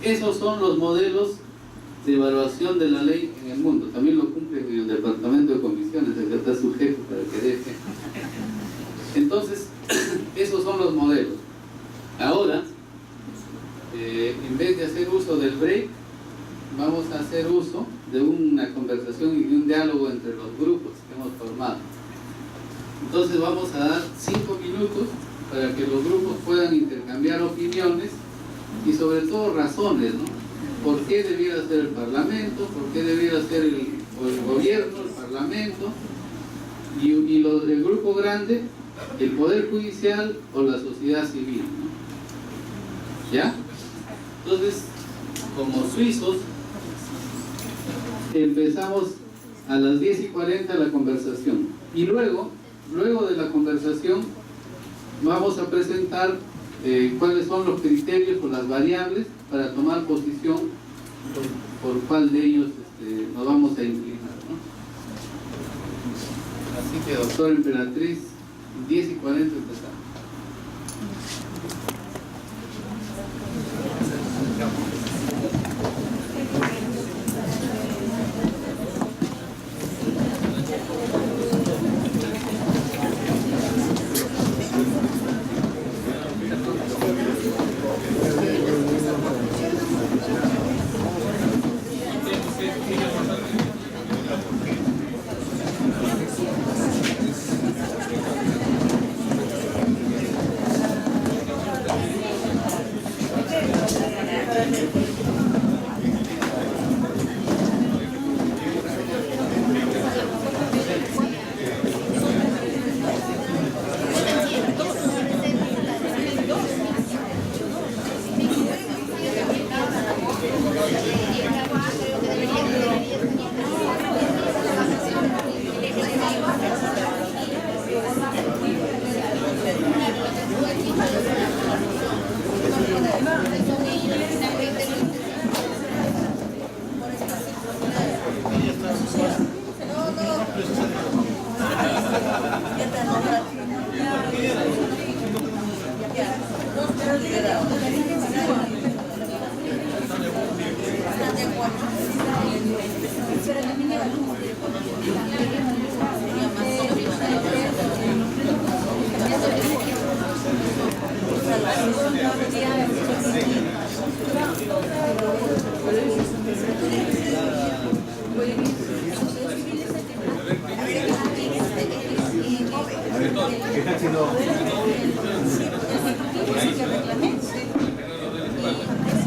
esos son los modelos de evaluación de la ley en el mundo. También lo cumplen en el Departamento de Comisiones, el que está su jefe para que deje. Entonces, esos son los modelos. Ahora, en vez de hacer uso del break, vamos a hacer uso de una conversación y de un diálogo entre los grupos que hemos formado. Entonces vamos a dar 5 minutos para que los grupos puedan intercambiar opiniones y sobre todo razones, ¿no? ¿Por qué debiera ser el Parlamento? ¿Por qué debiera ser el gobierno, el Parlamento? Y el grupo grande, el Poder Judicial o la sociedad civil, ¿no? ¿Ya? Entonces, como suizos, empezamos a las 10:40 la conversación. Y luego de la conversación, vamos a presentar cuáles son los criterios o las variables para tomar posición por cuál de ellos nos vamos a inclinar, ¿no? Así que, doctora Emperatriz, 10:40 empezamos.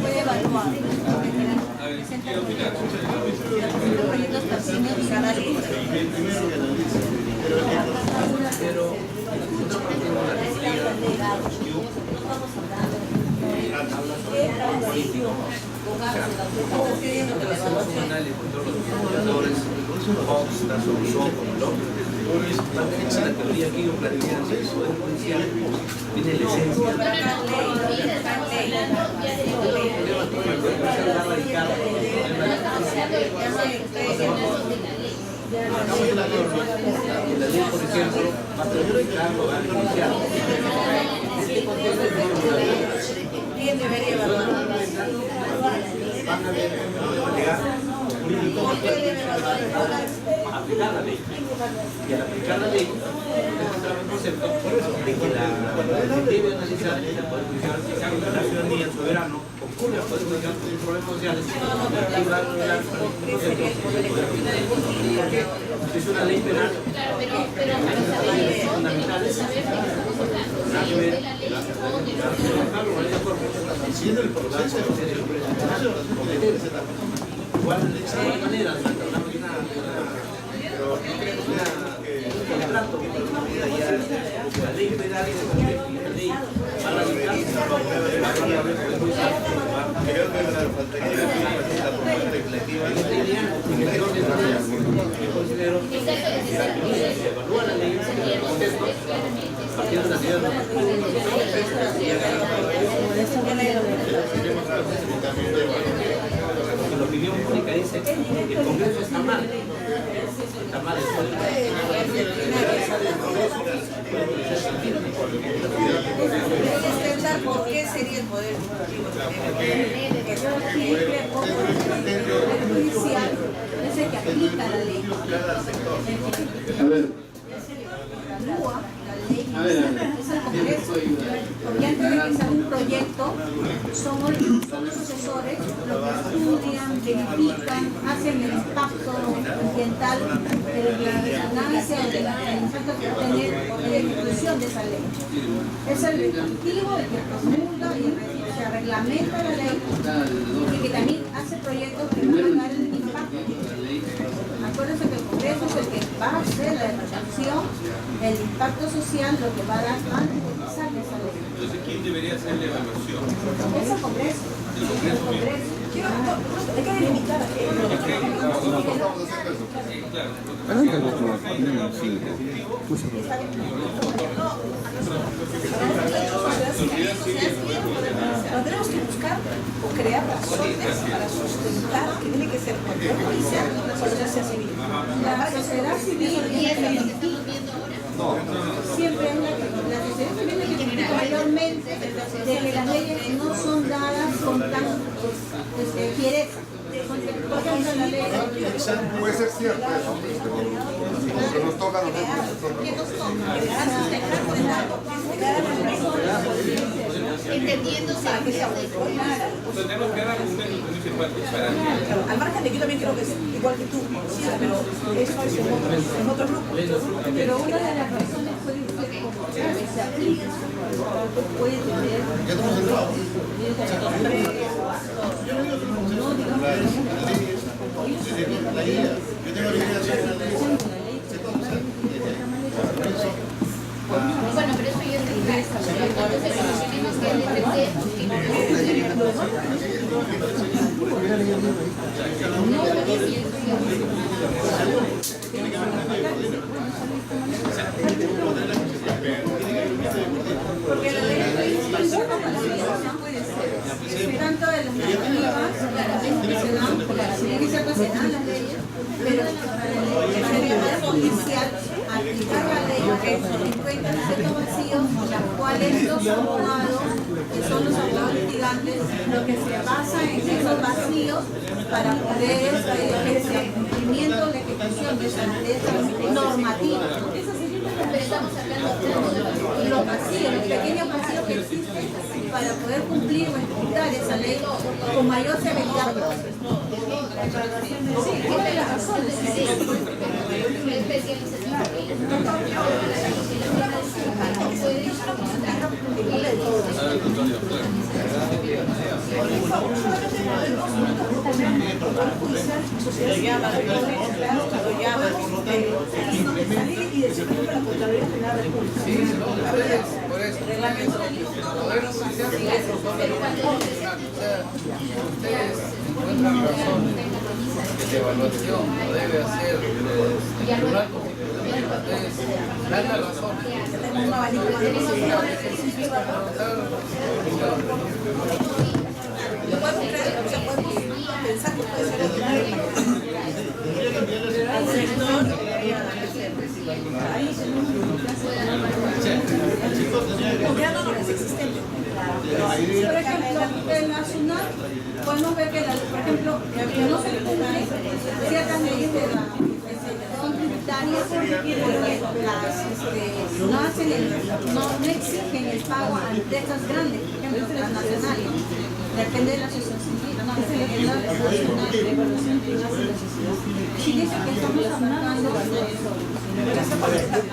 puede evaluar los proyectos persiguen cada ley. La teoría que ellos plantean eso es judicial, tiene la esencia. La ley, por ejemplo, va a perjudicar lo judicial. ¿Quién debería evaluar? Van a llegar jurídicos a aplicar la ley. Y al aplicar la ley, encontramos el concepto de que la debe analizar el Poder Judicial, la ciudadanía, el soberano, concurre al Poder Judicial por sus problemas sociales y va a lograr porque es una ley penal, hay fundamentales, siendo el proceso igual de igual manera, no tratamos de nada, pero no queremos un contrato que la ley federal la ley va a radicar creo que la faltaría la propuesta legislativa yo considero que se evalúa la ley en el contexto partiendo de la ciudad la opinión pública dice que el Congreso está mal ¿Por qué sería el Poder Judicial? Es el que aplica la ley. A ver. Evalúa la ley. Es el Congreso. Porque antes de que sea un proyecto, son los asesores los que estudian, verifican, hacen el impacto ambiental, el análisis del impacto que va a tener la ejecución de esa ley. Es el Ejecutivo el que promulga y se reglamenta la ley y que también hace proyectos que van a dar el impacto. Acuérdense que el Congreso es el que va a hacer la evaluación, el impacto social, lo que va a dar antes de que salga esa ley. Entonces, ¿quién debería hacer la evaluación? Es el Congreso. ¿El Congreso mismo? Hay que delimitar a Tendremos que buscar o crear razones para sustentar que tiene que ser poder judicial la sociedad civil. La sociedad civil siempre es la sociedad civil que critica mayormente de que las leyes no son dadas con tan fiereza. Puede ser cierto eso, pero nos toca a entendiendo para que sea Entonces, tenemos que dar argumentos principales para al margen de que yo también creo que es igual que tú, sí, pero eso es en otro grupo. Pero una de las razones puede ser como que se aplica, puede tener ya estamos centrados. La idea, yo tengo la idea de la ley. Bueno, pero eso ya está claro. Entonces, tenemos que entender porque la ley puede ser tanto de las normativas, tiene que ser nacional las leyes, pero para el poder judicial aplicar la ley encuentra ciertos vacíos, los cuales los abogados, que son los abogados litigantes, lo que se basa en esos vacíos para poder ejercer cumplimiento de ejecución de esa normativa. pero estamos hablando de Los vacíos, los pequeños vacíos que existe para poder cumplir o ejecutar esa ley con mayor severidad. Sí, tiene las razones. Por eso. Poder judicial ustedes encuentran razones de evaluación, lo debe hacer el Tribunal Constitucional, ustedes dan las razones. Pensar que puede ser por ejemplo, en la SUNAT podemos ver que, por ejemplo, no se cumplen ciertas leyes de la son tributarias porque no exigen el pago a empresas grandes, por ejemplo, transnacionales. Depende de la asociación civil, no, es la nacional de evaluación que hace la sociedad. Si dice que estamos hablando de eso.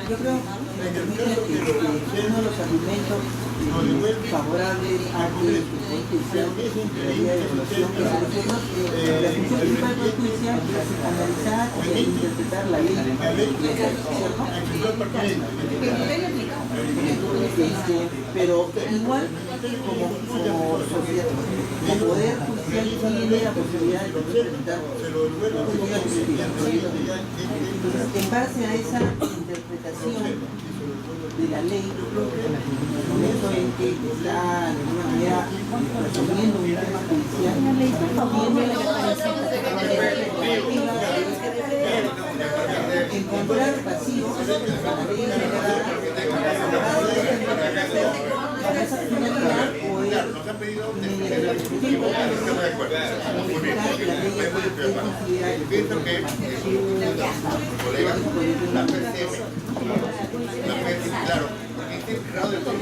Yo creo que uno de los argumentos favorables a que el Poder Judicial debería de evaluación que se reforma, la función principal del Poder Judicial es analizar e interpretar la ley, pero igual como sociedad, el Poder Judicial tiene la posibilidad de interpretar en base a esa interpretación de la ley, en el momento en que está de alguna manera resolviendo un tema judicial, encontrar vacíos para la ley para esa finalidad poder mediante la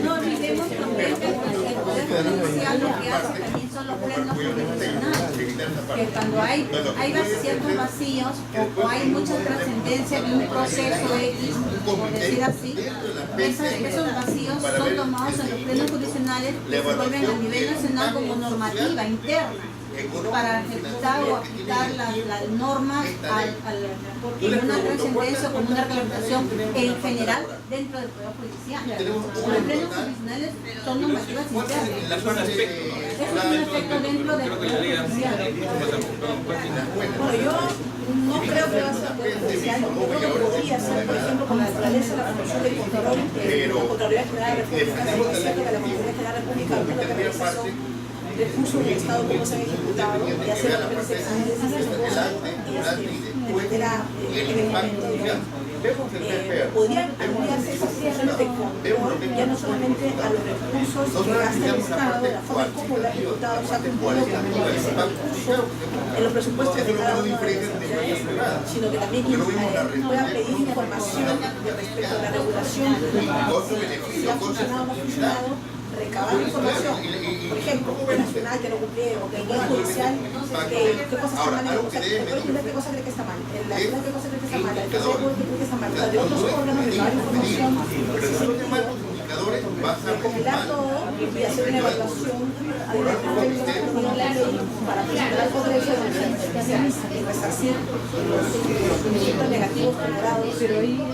No olvidemos también que el Poder Judicial lo que hace también son los plenos jurisdiccionales, que cuando hay ciertos vacíos o hay mucha trascendencia de un proceso X, por decir así, esos vacíos son tomados en los plenos jurisdiccionales que se vuelven a nivel nacional como normativa interna para ejecutar o aplicar las normas en una trascendencia o con una reglamentación en general dentro del Poder Judicial. Los plenos jurisdiccionales son normativas internas. Es un efecto dentro del Poder Judicial. Bueno, yo no creo que va a ser Poder Judicial, yo creo que podría ser, por ejemplo, con la naturaleza de la Comisión de Control, la Contraloría General de la República, es cierto que la Contraloría General de la República alguna que revisa recursos del Estado cómo se han ejecutado y hacer las percepciones de manera podría ampliarse esas funciones de control ya no solamente a los recursos que gasta el Estado, la forma como lo ha ejecutado, se ha cumplido con ese recurso en los presupuestos de cada una de las entidades, sino que también pueda pedir información respecto a la regulación si ha funcionado o no ha funcionado, recabar información, por ejemplo, el nacional que no cumplieron, el Poder Judicial, qué cosas están mal, el Poder Judicial qué cosa cree que está mal, el nacional qué cosa cree que está mal, el Consejo de Poder cree que está mal, de otros órganos recabar información, recopilar todo y hacer una evaluación para presentar al Congreso de manera especialista y resarcir los efectos negativos generados. Pero ahí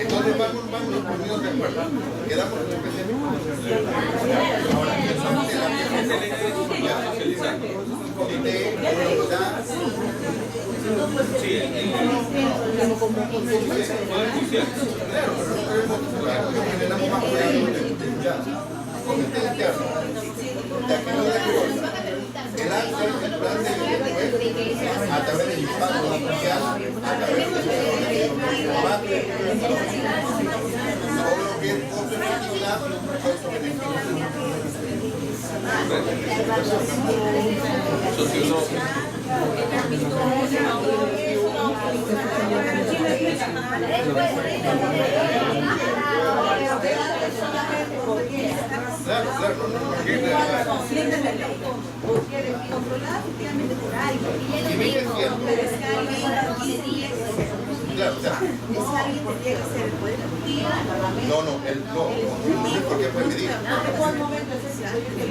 entonces vamos poniendo de acuerdo. Quedamos en especialistas. Ahora, a través de Controlada efectivamente por alguien. Claro, o sea, Es alguien que tiene que ser el poder ejecutivo, el parlamento. no, porque fue medido. Porque por el momento es ese alguien que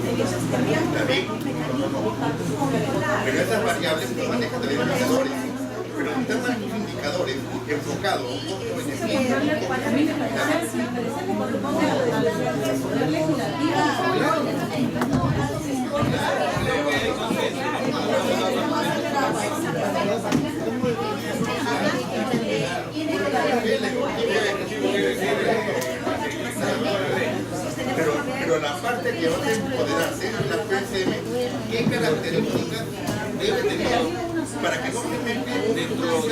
ellos tendrían un mecanismo para controlar. Pero esas variables se manejan de los indicadores. Pero internan los indicadores enfocados a un punto beneficio. Para mí me parece que corresponde a la poder legislativa. Pero la parte que va a empoderarse es la PCM, ¿qué características debe tener para que no se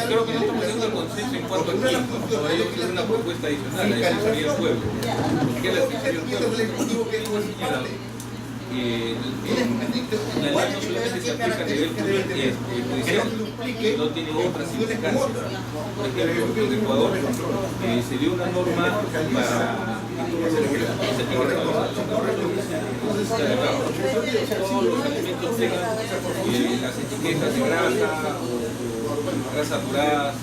Creo que no estamos haciendo el consenso en cuanto a tiempo. Ahora yo quiero hacer una propuesta adicional, la Defensoría del Pueblo. ¿Qué es la Defensoría del Pueblo? La ley no solamente se aplica a nivel judicial, no tiene otras implicancias. Por ejemplo, en Ecuador se dio una norma para todos los alimentos tengan las etiquetas de grasa o grasas saturadas,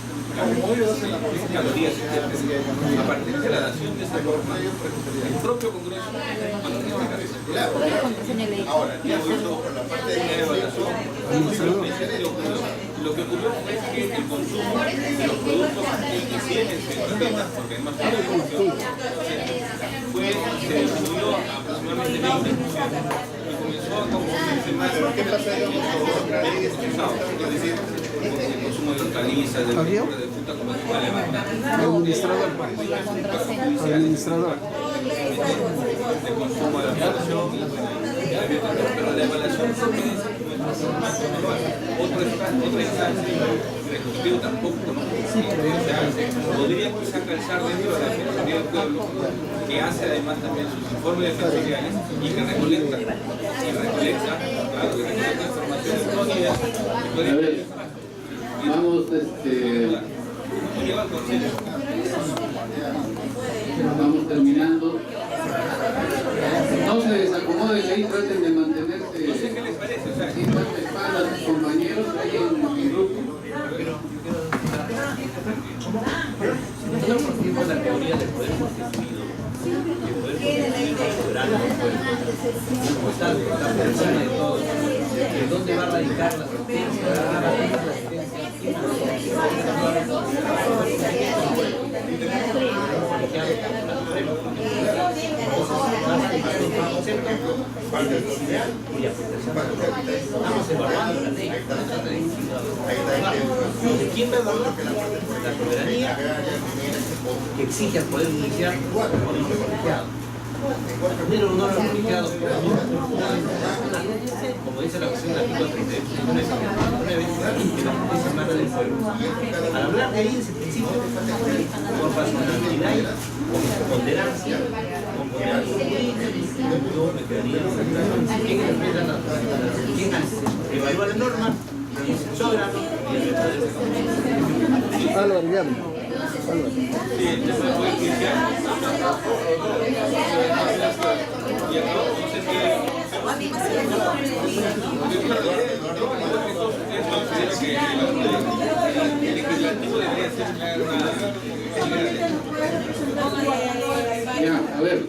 calorías, etc. A partir de la dación de esta norma, el propio Congreso ahora, ya por la parte de la evaluación, lo que ocurrió fue que el consumo de los productos que tienen centrotetas, porque además se disminuyó aproximadamente 20% y comenzó a consumirse más. ¿qué pasa ahí? Es decir, el consumo de hortalizas, de verdura, de fruta como Administrador. Administrador. de consumo de la población, pero la evaluación otra instancia, el Ejecutivo tampoco conoce. O sea, podría quizá calzar dentro de la Defensoría del Pueblo, que hace además también sus informes defensoriales y que recolecta información errónea. A ver, vamos, vamos terminando. No se desacomoden ahí, traten de mantenerse. No sé qué les parece, o sea, sin darle espalda a sus compañeros ahí en el grupo. Nosotros partimos de la teoría del poder constituido, el poder constituido soberano del pueblo. Como está la persona de todos, de dónde va a radicar la sentencia, estamos evaluando la ley, ¿quién va a evaluar? La soberanía que exige al Poder Judicial o al colegiado. Tener un órgano colegiado como dice la cuestión del artículo 39, que la justicia emana del pueblo. Al hablar de ahí, ese principio, por racionalidad, con ponderancia, con yo me quedaría ¿quién evalúa la norma? El soberano y el poder. Álvaro, llame. Sí, el tema de poder judicial. Y acá, no sé qué. El legislativo debería ser Ya, a ver,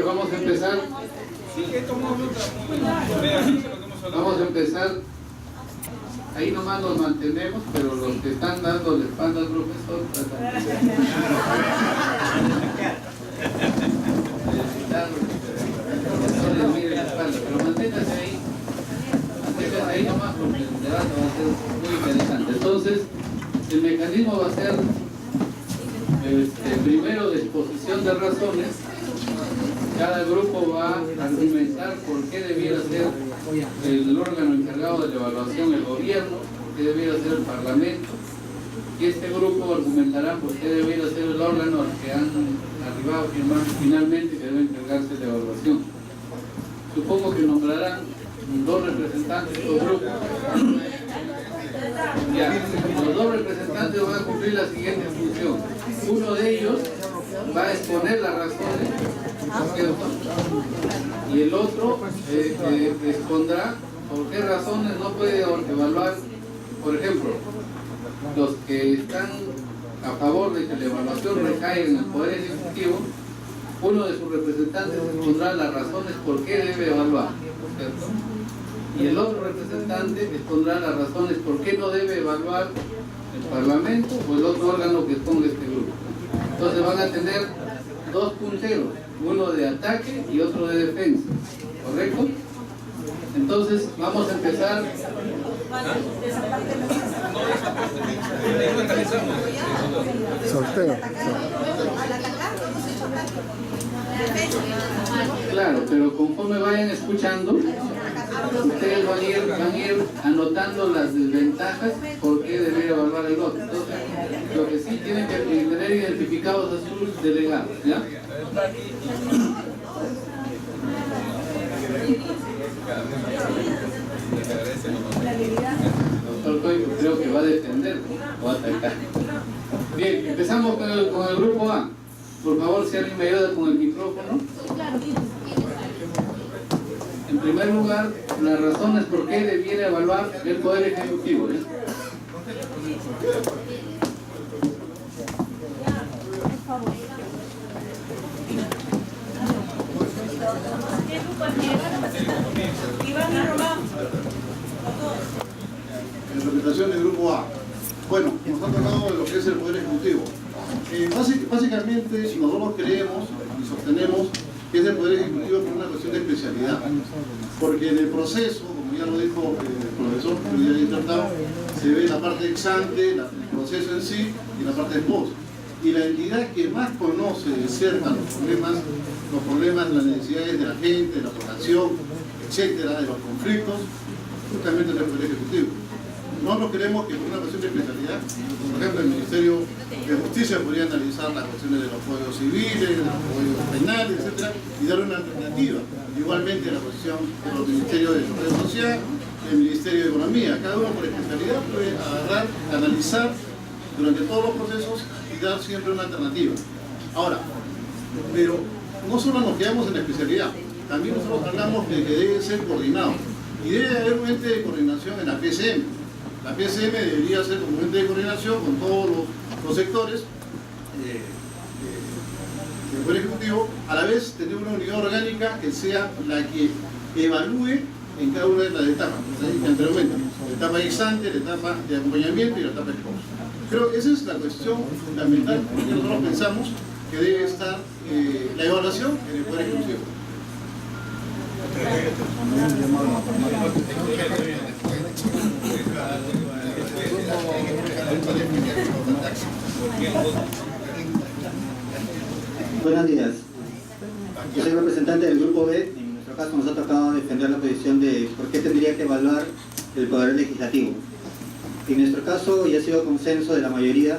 vamos a empezar. Vamos a empezar. Ahí nomás nos mantenemos, pero los que están dando la espalda al profesor tratan de miren la espalda, pero manténganse ahí nomás porque el debate va a ser muy interesante. Entonces, el mecanismo va a ser primero de exposición de razones. Cada grupo va a argumentar por qué debiera ser el órgano encargado de la evaluación, el gobierno, por qué debiera ser el Parlamento, y este grupo argumentará por qué debiera ser el órgano al que han arribado finalmente que debe encargarse de la evaluación. Supongo que nombrarán 2 representantes por grupo. Ya, los 2 representantes van a cumplir la siguiente función. Uno de ellos va a exponer las razones, ¿cierto? Y el otro expondrá por qué razones no puede evaluar. Por ejemplo, los que están a favor de que la evaluación recaiga en el Poder Ejecutivo, uno de sus representantes expondrá las razones por qué debe evaluar, ¿cierto? Y el otro representante expondrá las razones por qué no debe evaluar el Parlamento o el otro órgano que exponga este grupo. Entonces van a tener 2 punteros, uno de ataque y otro de defensa, ¿correcto? Entonces vamos a empezar. Sorteo. Claro, pero conforme vayan escuchando, ustedes van a ir anotando las desventajas por qué debería evaluar el otro. Entonces, lo que sí tienen que tener identificados a sus delegados, ¿ya? Doctor Coy, creo que va a defender o atacar. Bien, empezamos con el grupo A. Por favor, si alguien me ayuda con el micrófono. En primer lugar, las razones por qué debiera evaluar el Poder Ejecutivo, ¿eh? En representación del grupo A. Bueno, nos ha tocado de lo que es el Poder Ejecutivo. Básicamente, nosotros creemos y sostenemos que es el Poder Ejecutivo por una cuestión de especialidad. Porque en el proceso, como ya lo dijo el profesor, que ya ha disertado, se ve la parte ex ante, el proceso en sí y la parte ex post. Y la entidad que más conoce de cerca los problemas, las necesidades de la gente, de la población, etcétera, de los conflictos, justamente es el Poder Ejecutivo. Nosotros creemos que por una cuestión de especialidad, por ejemplo, el Ministerio de Justicia podría analizar las cuestiones de los códigos civiles, de los códigos penales, etcétera, y dar una alternativa. Igualmente la cuestión de los Ministerios de Seguridad Social, el Ministerio de Economía, cada uno por especialidad puede agarrar, analizar durante todos los procesos y dar siempre una alternativa. Ahora, pero no solo nos quedamos en la especialidad, también nosotros hablamos de que debe ser coordinado. Y debe haber un ente de coordinación en la PCM. La PCM debería ser un ente de coordinación con todos los sectores del Poder Ejecutivo, a la vez tener una unidad orgánica que sea la que evalúe en cada una de las etapas, anteriormente, la etapa ex ante, la etapa de acompañamiento y la etapa ex post. Creo que esa es la cuestión fundamental que nosotros pensamos que debe estar la evaluación en el Poder Ejecutivo. Buenos días. Yo soy representante del Grupo B. En nuestro caso nos ha tocado defender la posición de por qué tendría que evaluar el Poder Legislativo. En nuestro caso, y ha sido consenso de la mayoría,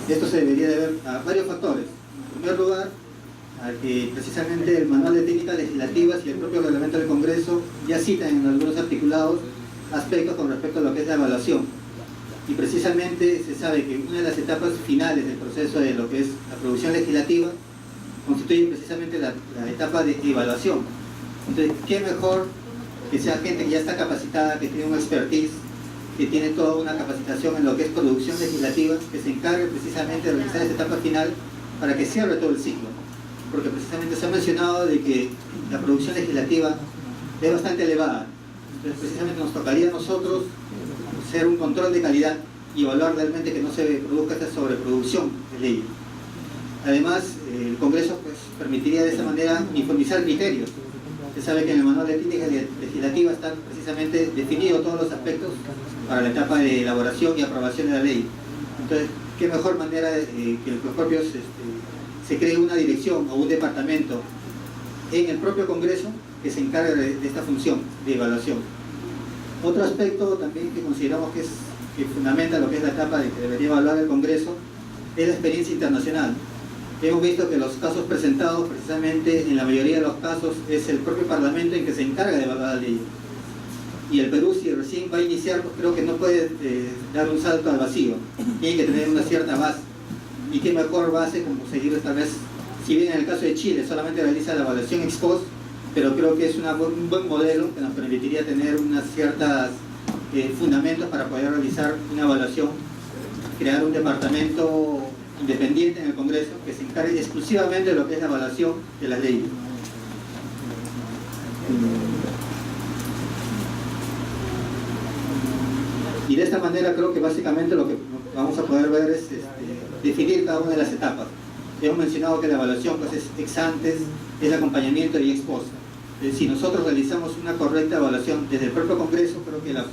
esto se debería deber a varios factores. En primer lugar, a que precisamente el Manual de Técnicas Legislativas y el propio reglamento del Congreso ya citan en algunos articulados aspectos con respecto a lo que es la evaluación. Y precisamente se sabe que una de las etapas finales del proceso de lo que es la producción legislativa constituye precisamente la etapa de evaluación. Entonces, ¿qué mejor que sea gente que ya está capacitada, que tiene un expertise, que tiene toda una capacitación en lo que es producción legislativa, que se encargue precisamente de realizar esta etapa final para que cierre todo el ciclo? Porque precisamente se ha mencionado de que la producción legislativa es bastante elevada. Entonces precisamente nos tocaría a nosotros hacer un control de calidad y evaluar realmente que no se produzca esta sobreproducción de leyes. Además, el Congreso pues, permitiría de esa manera uniformizar criterios. Se sabe que en el Manual de Técnicas Legislativas están precisamente definidos todos los aspectos para la etapa de elaboración y aprobación de la ley. Entonces, qué mejor manera que los propios se cree una dirección o un departamento en el propio Congreso que se encarga de esta función de evaluación. Otro aspecto también que consideramos que fundamenta lo que es la etapa de que debería evaluar el Congreso es la experiencia internacional. Hemos visto que los casos presentados, precisamente en la mayoría de los casos, es el propio Parlamento en que se encarga de evaluar la ley. Y el Perú, si recién va a iniciar, pues creo que no puede dar un salto al vacío. Tiene que tener una cierta base. Y qué mejor base como seguir tal vez, si bien en el caso de Chile solamente realiza la evaluación ex post, pero creo que es un buen modelo que nos permitiría tener unas ciertas fundamentos para poder realizar una evaluación, crear un departamento independiente en el Congreso que se encargue exclusivamente de lo que es la evaluación de las leyes. Y de esta manera creo que básicamente lo que vamos a poder ver es definir cada una de las etapas. Hemos mencionado que la evaluación pues, es ex antes, es el acompañamiento y ex post. Si nosotros realizamos una correcta evaluación desde el propio Congreso, creo que la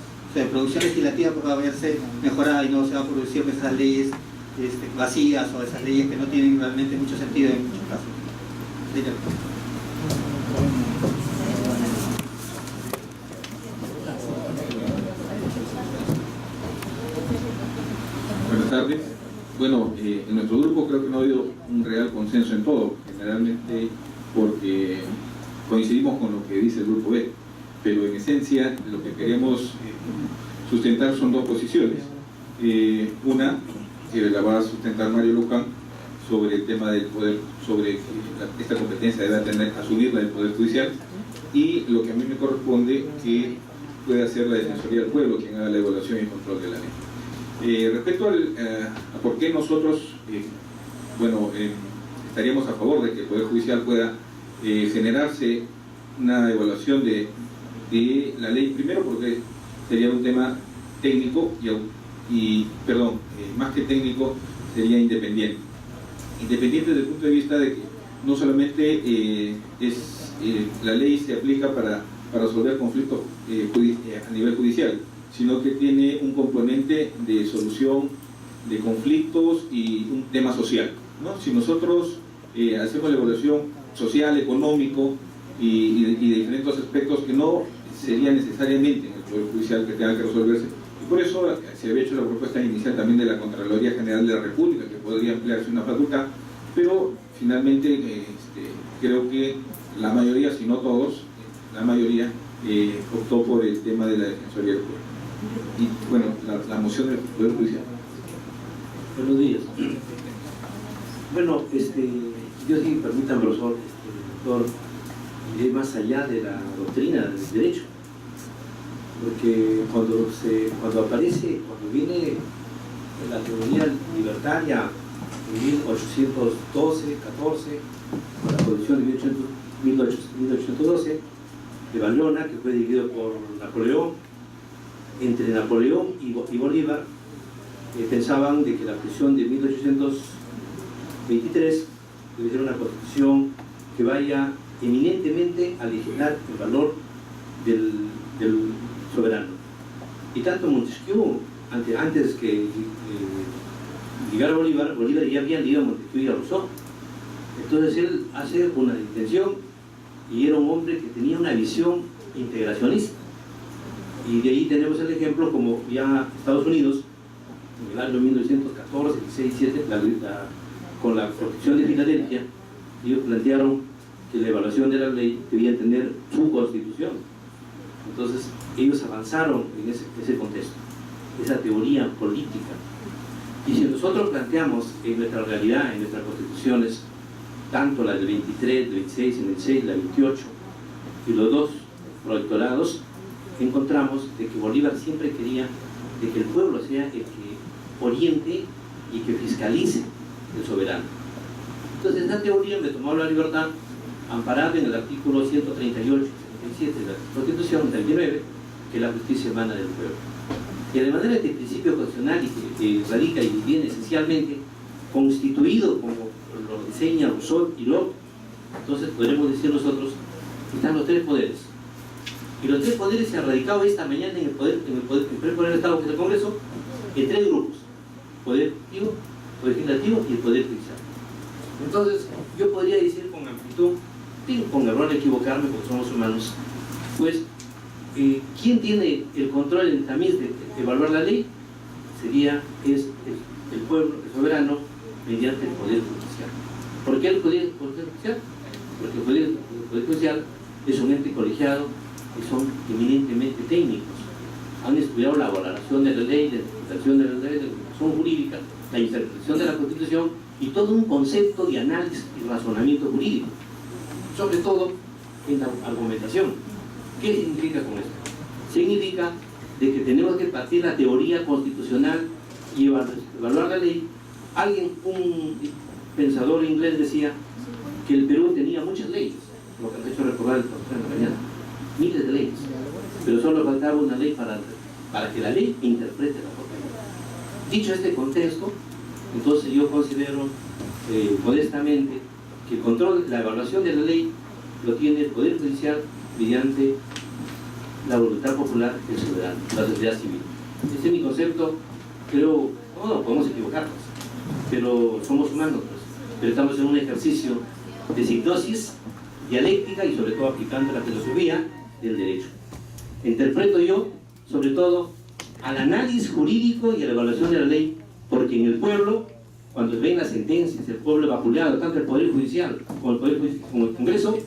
producción legislativa pues, va a verse mejorada y no se va a producir esas leyes vacías o esas leyes que no tienen realmente mucho sentido en muchos casos. Buenas tardes. Bueno, en nuestro grupo creo que no ha habido un real consenso en todo, generalmente porque coincidimos con lo que dice el grupo B, pero en esencia lo que queremos sustentar son dos posiciones. Una, que la va a sustentar Mario Luján, sobre el tema del poder, sobre esta competencia debe asumirla el Poder Judicial, y lo que a mí me corresponde, que puede hacer la Defensoría del Pueblo, quien haga la evaluación y control de la ley. Respecto a por qué nosotros estaríamos a favor de que el Poder Judicial pueda generarse una evaluación de la ley, primero porque sería un tema técnico más que técnico, sería independiente. Independiente desde el punto de vista de que no solamente la ley se aplica para resolver conflictos a nivel judicial, sino que tiene un componente de solución de conflictos y un tema social, ¿no? Si nosotros hacemos la evaluación social, económico y de diferentes aspectos que no sería necesariamente en el Poder Judicial que tengan que resolverse, y por eso se había hecho la propuesta inicial también de la Contraloría General de la República, que podría emplearse una facultad, pero finalmente creo que la mayoría, si no todos, la mayoría optó por el tema de la Defensoría del Pueblo. Y bueno, la moción del Poder Judicial. Buenos días. Bueno, yo sí, permítanme, profesor, doctor, ir más allá de la doctrina del derecho, porque cuando viene la teoría libertaria en 1812, 14, con la Constitución de 1812 de Bayona, que fue dividido por Napoleón, entre Napoleón y Bolívar, pensaban de que la Constitución de 1823 debe ser una Constitución que vaya eminentemente a legislar el valor del soberano. Y tanto Montesquieu, antes que llegara Bolívar ya había leído a Montesquieu y a Rousseau. Entonces él hace una distinción y era un hombre que tenía una visión integracionista. Y de ahí tenemos el ejemplo como ya Estados Unidos, en el año 1914, 16, 17, con la Constitución de Filadelfia, ellos plantearon que la evaluación de la ley debía tener su constitución. Entonces ellos avanzaron en ese contexto, esa teoría política. Y si nosotros planteamos en nuestra realidad, en nuestras constituciones, tanto la del 23, del 26, el 26, la 28 y los dos protectorados, encontramos de que Bolívar siempre quería de que el pueblo sea el que oriente y que fiscalice el soberano. Entonces esa teoría me tomó la libertad, amparada en el artículo 138 y 77 de la Constitución 39, que la justicia emana del pueblo. Y de manera que el principio constitucional que radica y viene esencialmente constituido como lo diseña Rousseau y Locke, entonces podremos decir nosotros que están los tres poderes. Y los tres poderes se han radicado esta mañana en el primer poder del Estado, que es el Congreso, en tres grupos: poder ejecutivo, poder legislativo y el poder judicial. Entonces, yo podría decir con amplitud con error de equivocarme porque somos humanos, pues ¿quién tiene el control en tamiz de evaluar la ley? Es el pueblo, el soberano, mediante el Poder Judicial. ¿Por qué el Poder Judicial? Porque el Poder Judicial es un ente colegiado que son eminentemente técnicos. Han estudiado la valoración de la ley, la interpretación de la ley, la interpretación jurídica, la interpretación de la Constitución y todo un concepto de análisis y razonamiento jurídico, sobre todo en la argumentación. ¿Qué significa con esto? Significa de que tenemos que partir la teoría constitucional y evaluar la ley. Un pensador inglés decía que el Perú tenía muchas leyes, lo que me ha hecho recordar el profesor en la mañana, miles de leyes, pero solo faltaba una ley para que la ley interprete la propia ley. Dicho este contexto, entonces yo considero modestamente que el control, la evaluación de la ley lo tiene el Poder Judicial mediante la voluntad popular del ciudadano, la sociedad civil. Ese es mi concepto. Creo, no podemos equivocarnos, pero somos humanos, pues. Pero estamos en un ejercicio de signosis dialéctica y sobre todo aplicando la filosofía del derecho. Interpreto yo, sobre todo, al análisis jurídico y a la evaluación de la ley, porque en el pueblo, cuando ven las sentencias, el pueblo vapuleado, tanto el Poder Judicial como el Congreso,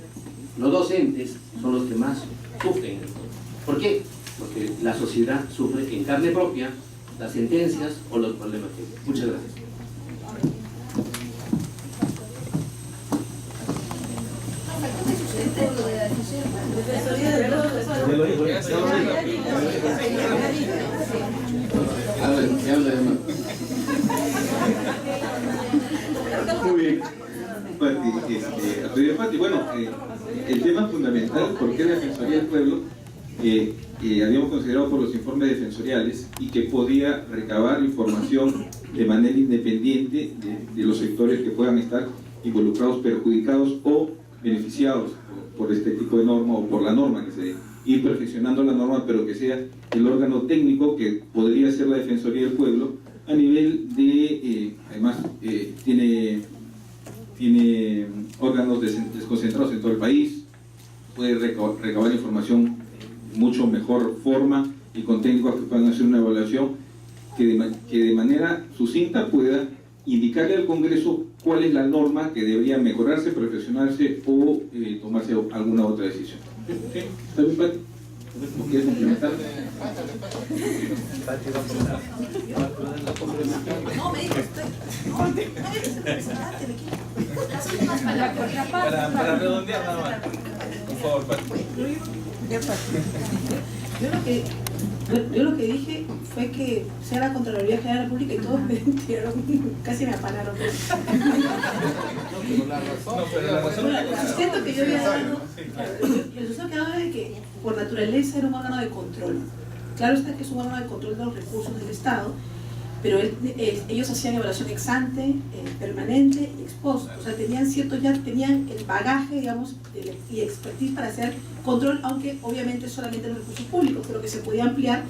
los dos entes son los que más sufren. ¿Por qué? Porque la sociedad sufre en carne propia las sentencias o los problemas que hay. Muchas gracias. Muy bien. Pati, bueno, el tema fundamental, ¿por qué la Defensoría del Pueblo? Habíamos considerado por los informes defensoriales y que podía recabar información de manera independiente de los sectores que puedan estar involucrados, perjudicados o beneficiados por este tipo de norma o por la norma que se dé. Ir perfeccionando la norma, pero que sea el órgano técnico que podría ser la Defensoría del Pueblo a nivel de, además, tiene órganos desconcentrados en todo el país, puede recabar información mucho mejor forma y con técnicos que puedan hacer una evaluación que de manera sucinta pueda indicarle al Congreso cuál es la norma que debería mejorarse, perfeccionarse o tomarse alguna otra decisión. ¿Sí? ¿Está bien, Pati? ¿No quieres complementar? No, me dijo usted. No, me dijo Para redondear nada más. Por favor, Pati. Yo lo que dije fue que sea la Contraloría General de la República y todos me tiraron, casi me apanaron. El sustento que yo había dado, el sustento que daba es que por naturaleza era un órgano de control. Claro está que es un órgano de control de los recursos del Estado, pero ellos hacían evaluación ex ante, permanente y ex post. O sea, tenían el bagaje, digamos, y expertise para hacer control, aunque obviamente solamente los recursos públicos, pero que se podía ampliar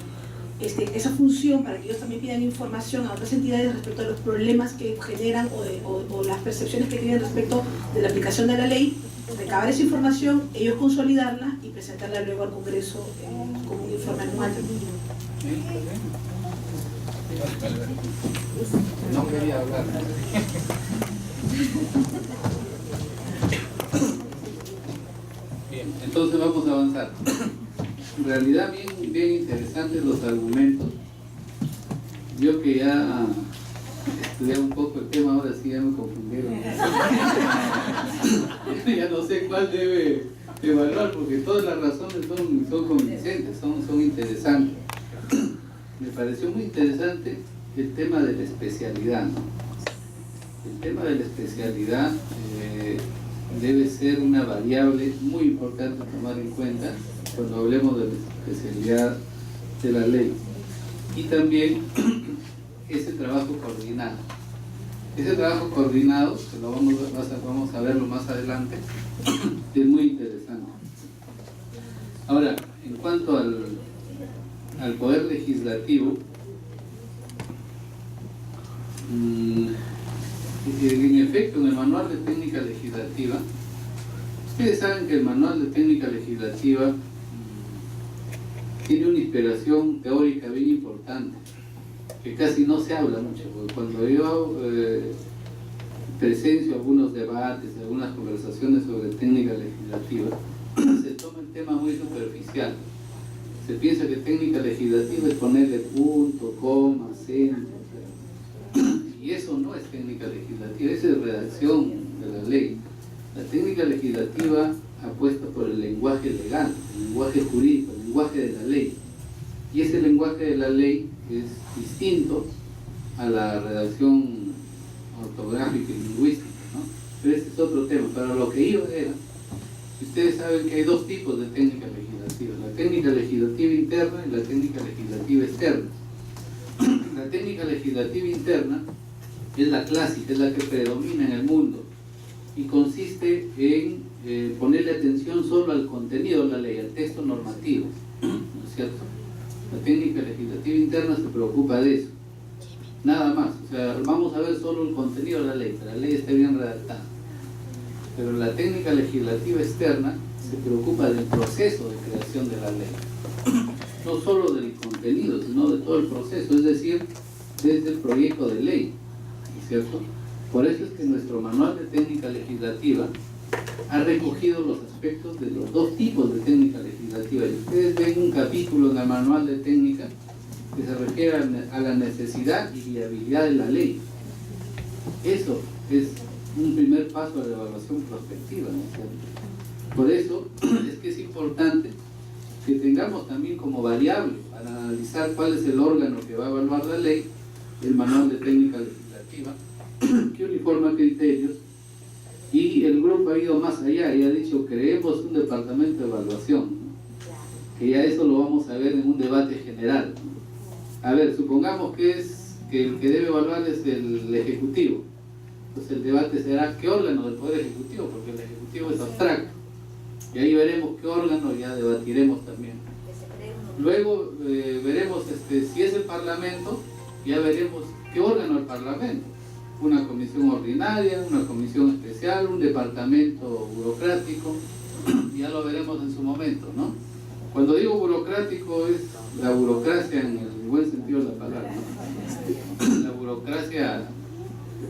esa función para que ellos también pidan información a otras entidades respecto a los problemas que generan o las percepciones que tienen respecto de la aplicación de la ley, recabar esa información, ellos consolidarla y presentarla luego al Congreso como un informe anual. No quería hablar. Bien, entonces vamos a avanzar. En realidad bien interesantes los argumentos. Yo que ya estudié un poco el tema, ahora sí ya me confundieron. Ya no sé cuál debe evaluar, porque todas las razones son convincentes, son interesantes. Me pareció muy interesante el tema de la especialidad, ¿no? El tema de la especialidad debe ser una variable muy importante a tomar en cuenta cuando hablemos de la especialidad de la ley. Y también ese trabajo coordinado. Ese trabajo coordinado, que lo vamos a verlo más adelante, es muy interesante. Ahora, en cuanto al Poder Legislativo, en efecto, en el Manual de Técnica Legislativa Ustedes saben que el manual de técnica legislativa tiene una inspiración teórica bien importante, que casi no se habla mucho, porque cuando yo presencio algunos debates, algunas conversaciones sobre técnica legislativa, se toma el tema muy superficial. Se piensa que técnica legislativa es ponerle punto, coma, acento, y eso no es técnica legislativa, eso es redacción de la ley. La técnica legislativa apuesta por el lenguaje legal, el lenguaje jurídico, el lenguaje de la ley, y ese lenguaje de la ley es distinto a la redacción ortográfica y lingüística, ¿no? Pero ese es otro tema. Para lo que iba era, ustedes saben que hay dos tipos de técnica legislativa: la técnica legislativa interna y la técnica legislativa externa. La técnica legislativa interna es la clásica, es la que predomina en el mundo y consiste en ponerle atención solo al contenido de la ley, al texto normativo, ¿no es cierto? La técnica legislativa interna se preocupa de eso, nada más. O sea, vamos a ver solo el contenido de la ley, que la ley esté bien redactada. Pero la técnica legislativa externa se preocupa del proceso de creación de la ley, no solo del contenido, sino de todo el proceso, es decir, desde el proyecto de ley, ¿cierto? Por eso es que nuestro manual de técnica legislativa ha recogido los aspectos de los dos tipos de técnica legislativa. Y ustedes ven un capítulo en el manual de técnica que se refiere a la necesidad y viabilidad de la ley. Eso es un primer paso a la evaluación prospectiva, ¿no? Por eso es que es importante que tengamos también como variable para analizar cuál es el órgano que va a evaluar la ley, el manual de técnica legislativa, que uniforma criterios, y el grupo ha ido más allá y ha dicho: creemos un departamento de evaluación, ¿no? Que ya eso lo vamos a ver en un debate general, ¿no? A ver, supongamos que el que debe evaluar es el Ejecutivo. Entonces el debate será qué órgano del Poder Ejecutivo, porque el Ejecutivo es abstracto, y ahí veremos qué órgano, ya debatiremos también. Luego veremos si es el Parlamento, ya veremos qué órgano el Parlamento: una comisión ordinaria, una comisión especial, un departamento burocrático, ya lo veremos en su momento, ¿no? Cuando digo burocrático es la burocracia en el buen sentido de la palabra, ¿no? La burocracia,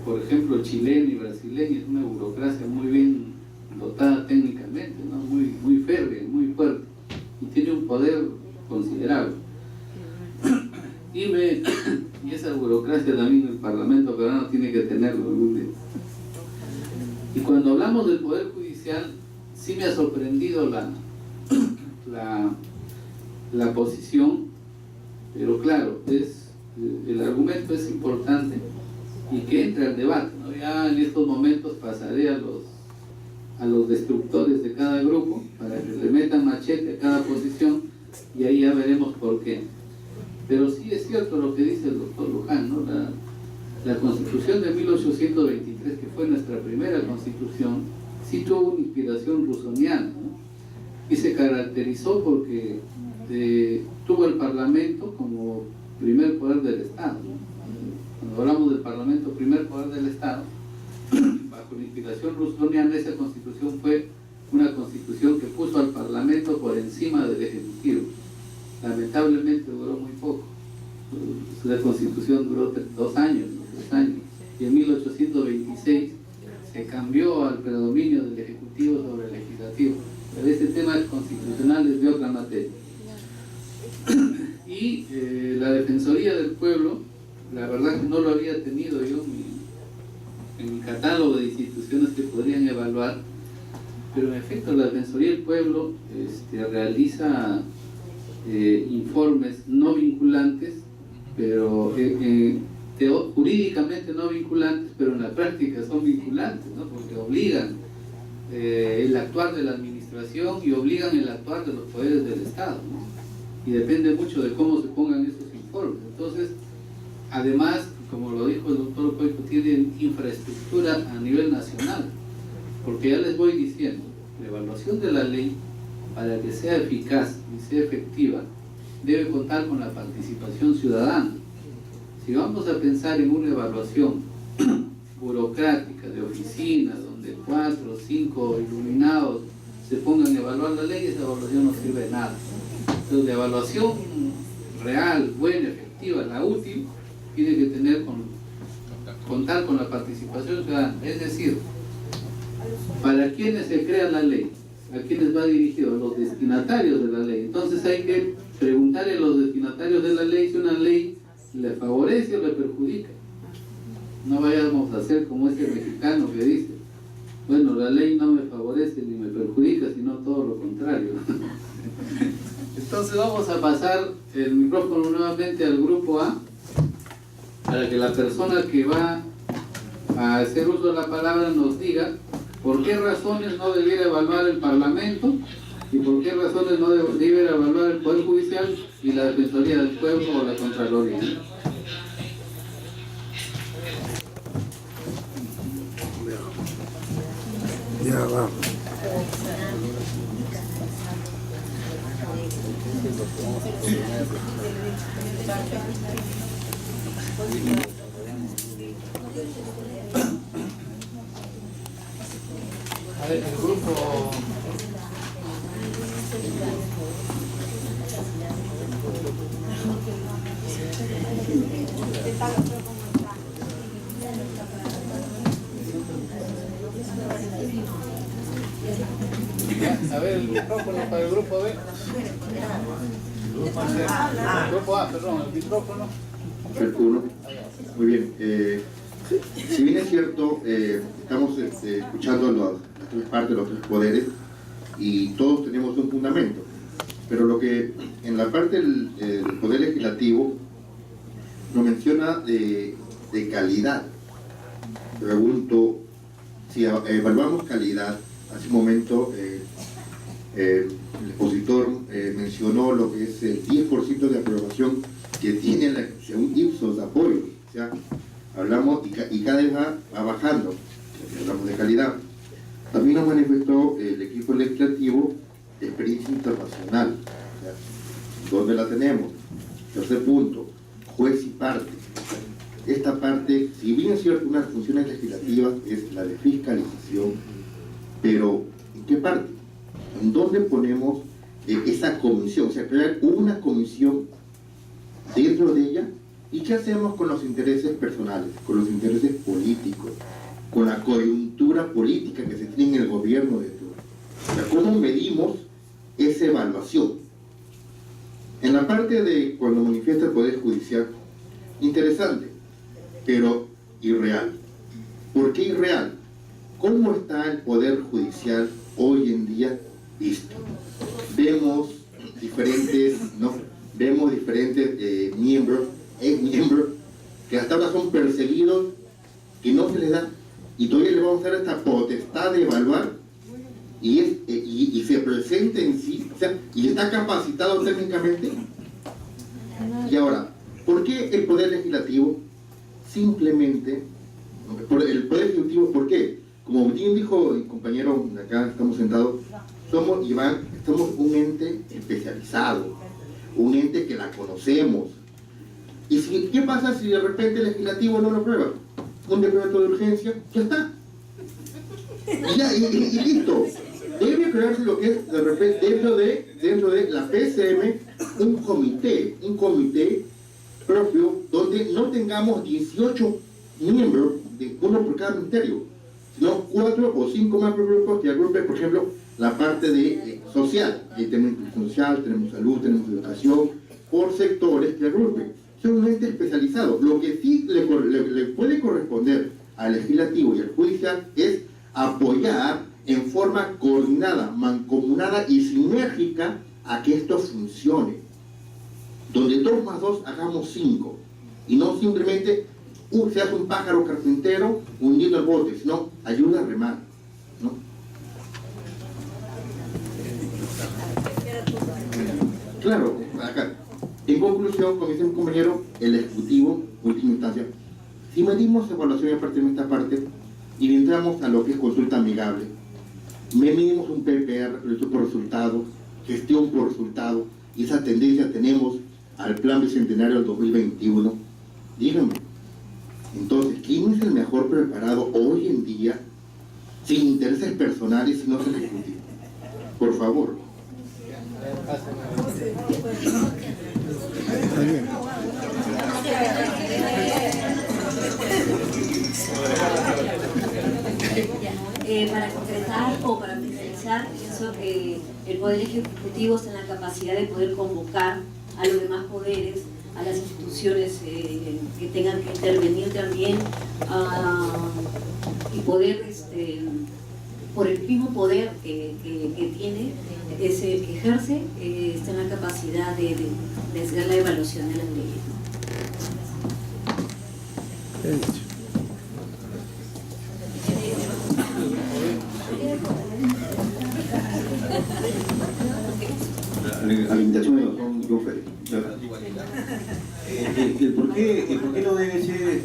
por ejemplo, chilena y brasileña, es una burocracia muy bien dotada técnicamente, ¿no? Muy férrea, muy fuerte, y tiene un poder considerable. Y esa burocracia también el Parlamento peruano tiene que tenerlo algún día. Y cuando hablamos del Poder Judicial, sí me ha sorprendido la posición, pero claro, el argumento es importante y que entre al debate, ¿no? Ya en estos momentos pasaré a los destructores de cada grupo para que le metan machete a cada posición, y ahí ya veremos por qué. Pero sí es cierto lo que dice el doctor Luján, ¿no? La Constitución de 1823, que fue nuestra primera Constitución, sí tuvo una inspiración rusoniana, ¿no? Y se caracterizó porque tuvo el Parlamento como primer poder del Estado, ¿no? Cuando hablamos del Parlamento, primer poder del Estado, bajo la inspiración rusoniana, esa Constitución fue una Constitución que puso al Parlamento por encima del Ejecutivo. Lamentablemente duró muy poco. La Constitución duró 2 años, 3 años, y en 1826 se cambió al predominio del Ejecutivo sobre el Legislativo. Pero ese tema constitucional es de otra materia. Y la Defensoría del Pueblo, la verdad que no lo había tenido yo en mi catálogo de instituciones que podrían evaluar, pero en efecto la Defensoría del Pueblo realiza informes no vinculantes, pero jurídicamente no vinculantes, pero en la práctica son vinculantes, ¿no? Porque obligan el actuar de la administración y obligan el actuar de los poderes del Estado, ¿no? Y depende mucho de cómo se pongan esos informes. Entonces, además, como lo dijo el doctor Coico, tienen infraestructura a nivel nacional, porque ya les voy diciendo, la evaluación de la ley, para que sea eficaz y sea efectiva, debe contar con la participación ciudadana. Si vamos a pensar en una evaluación burocrática de oficina, donde 4 o 5 iluminados se pongan a evaluar la ley, esa evaluación no sirve de nada. Entonces la evaluación real, buena, efectiva, la útil, tiene que tener contar con la participación ciudadana. Es decir, ¿para quiénes se crea la ley? ¿A quiénes va dirigido? A los destinatarios de la ley. Entonces hay que preguntarle a los destinatarios de la ley si una ley le favorece o le perjudica. No vayamos a hacer como ese mexicano que dice, bueno, la ley no me favorece ni me perjudica, sino todo lo contrario. Entonces vamos a pasar el micrófono nuevamente al grupo A, para que la persona que va a hacer uso de la palabra nos diga por qué razones no debiera evaluar el Parlamento y por qué razones no debiera evaluar el Poder Judicial y la Defensoría del Pueblo o la Contraloría. Ya vamos. A ver, el grupo... A ver, el micrófono para el grupo B. Grupo A, perdón, el micrófono. Perfecto, uno. Muy bien. Si bien es cierto, estamos escuchando las tres partes, los tres poderes, y todos tenemos un fundamento. Pero lo que en la parte del Poder Legislativo nos menciona de calidad. Pregunto, si evaluamos calidad, hace un momento el expositor mencionó lo que es el 10% de aprobación que tiene la un Ipsos de apoyo. O sea, hablamos y cada vez va bajando, hablamos de calidad. También nos manifestó el equipo legislativo de experiencia internacional. O sea, ¿dónde la tenemos? Tercer punto, juez y parte. Esta parte, si bien es cierto, una de las funciones legislativas es la de fiscalización, pero ¿en qué parte? ¿En dónde ponemos esa comisión? O sea, crear una comisión dentro de ella. ¿Y qué hacemos con los intereses personales, con los intereses políticos, con la coyuntura política que se tiene en el gobierno de turno? O sea, ¿cómo medimos esa evaluación? En la parte de cuando manifiesta el Poder Judicial, interesante, pero irreal. ¿Por qué irreal? ¿Cómo está el Poder Judicial hoy en día visto? Vemos diferentes, miembros, ex-miembros, que hasta ahora son perseguidos, que no se les da, y todavía le vamos a dar esta potestad de evaluar, y se presenta en sí, o sea, y está capacitado técnicamente. Y ahora, ¿por qué el Poder Legislativo simplemente, el Poder Ejecutivo, por qué? Como bien dijo el compañero, acá estamos sentados, somos un ente especializado, un ente que la conocemos. ¿Y qué pasa si de repente el legislativo no lo aprueba? Un decreto de urgencia, ya está. Y listo. Debe crearse lo que es de repente dentro de la PCM un comité propio donde no tengamos 18 miembros, uno por cada ministerio, sino 4 o 5 más grupos que agrupen, por ejemplo, la parte de social. Ahí tenemos inclusión social, tenemos salud, tenemos educación, por sectores que agrupen. Es un ente especializado. Lo que sí le puede corresponder al legislativo y al judicial es apoyar en forma coordinada, mancomunada y sinérgica a que esto funcione. Donde 2 más 2 hagamos 5. Y no simplemente se hace un pájaro carpintero hundiendo el bote, sino ayuda a remar, ¿no? Claro, acá. En conclusión, como dice mi compañero, el Ejecutivo, última instancia, si medimos evaluación a partir de esta parte y entramos a lo que es consulta amigable, medimos un PPR, proyecto por resultado, gestión por resultado, y esa tendencia tenemos al plan bicentenario del 2021, díganme, entonces, ¿quién es el mejor preparado hoy en día, sin intereses personales, si no es el Ejecutivo? Por favor. Para concretar o para finalizar, pienso que el Poder Ejecutivo está en la capacidad de poder convocar a los demás poderes, a las instituciones que tengan que intervenir también y poder, por el mismo poder que tiene, que ejerce, está en la capacidad de hacer la evaluación de las leyes. A la invitación de los el por qué no debe ser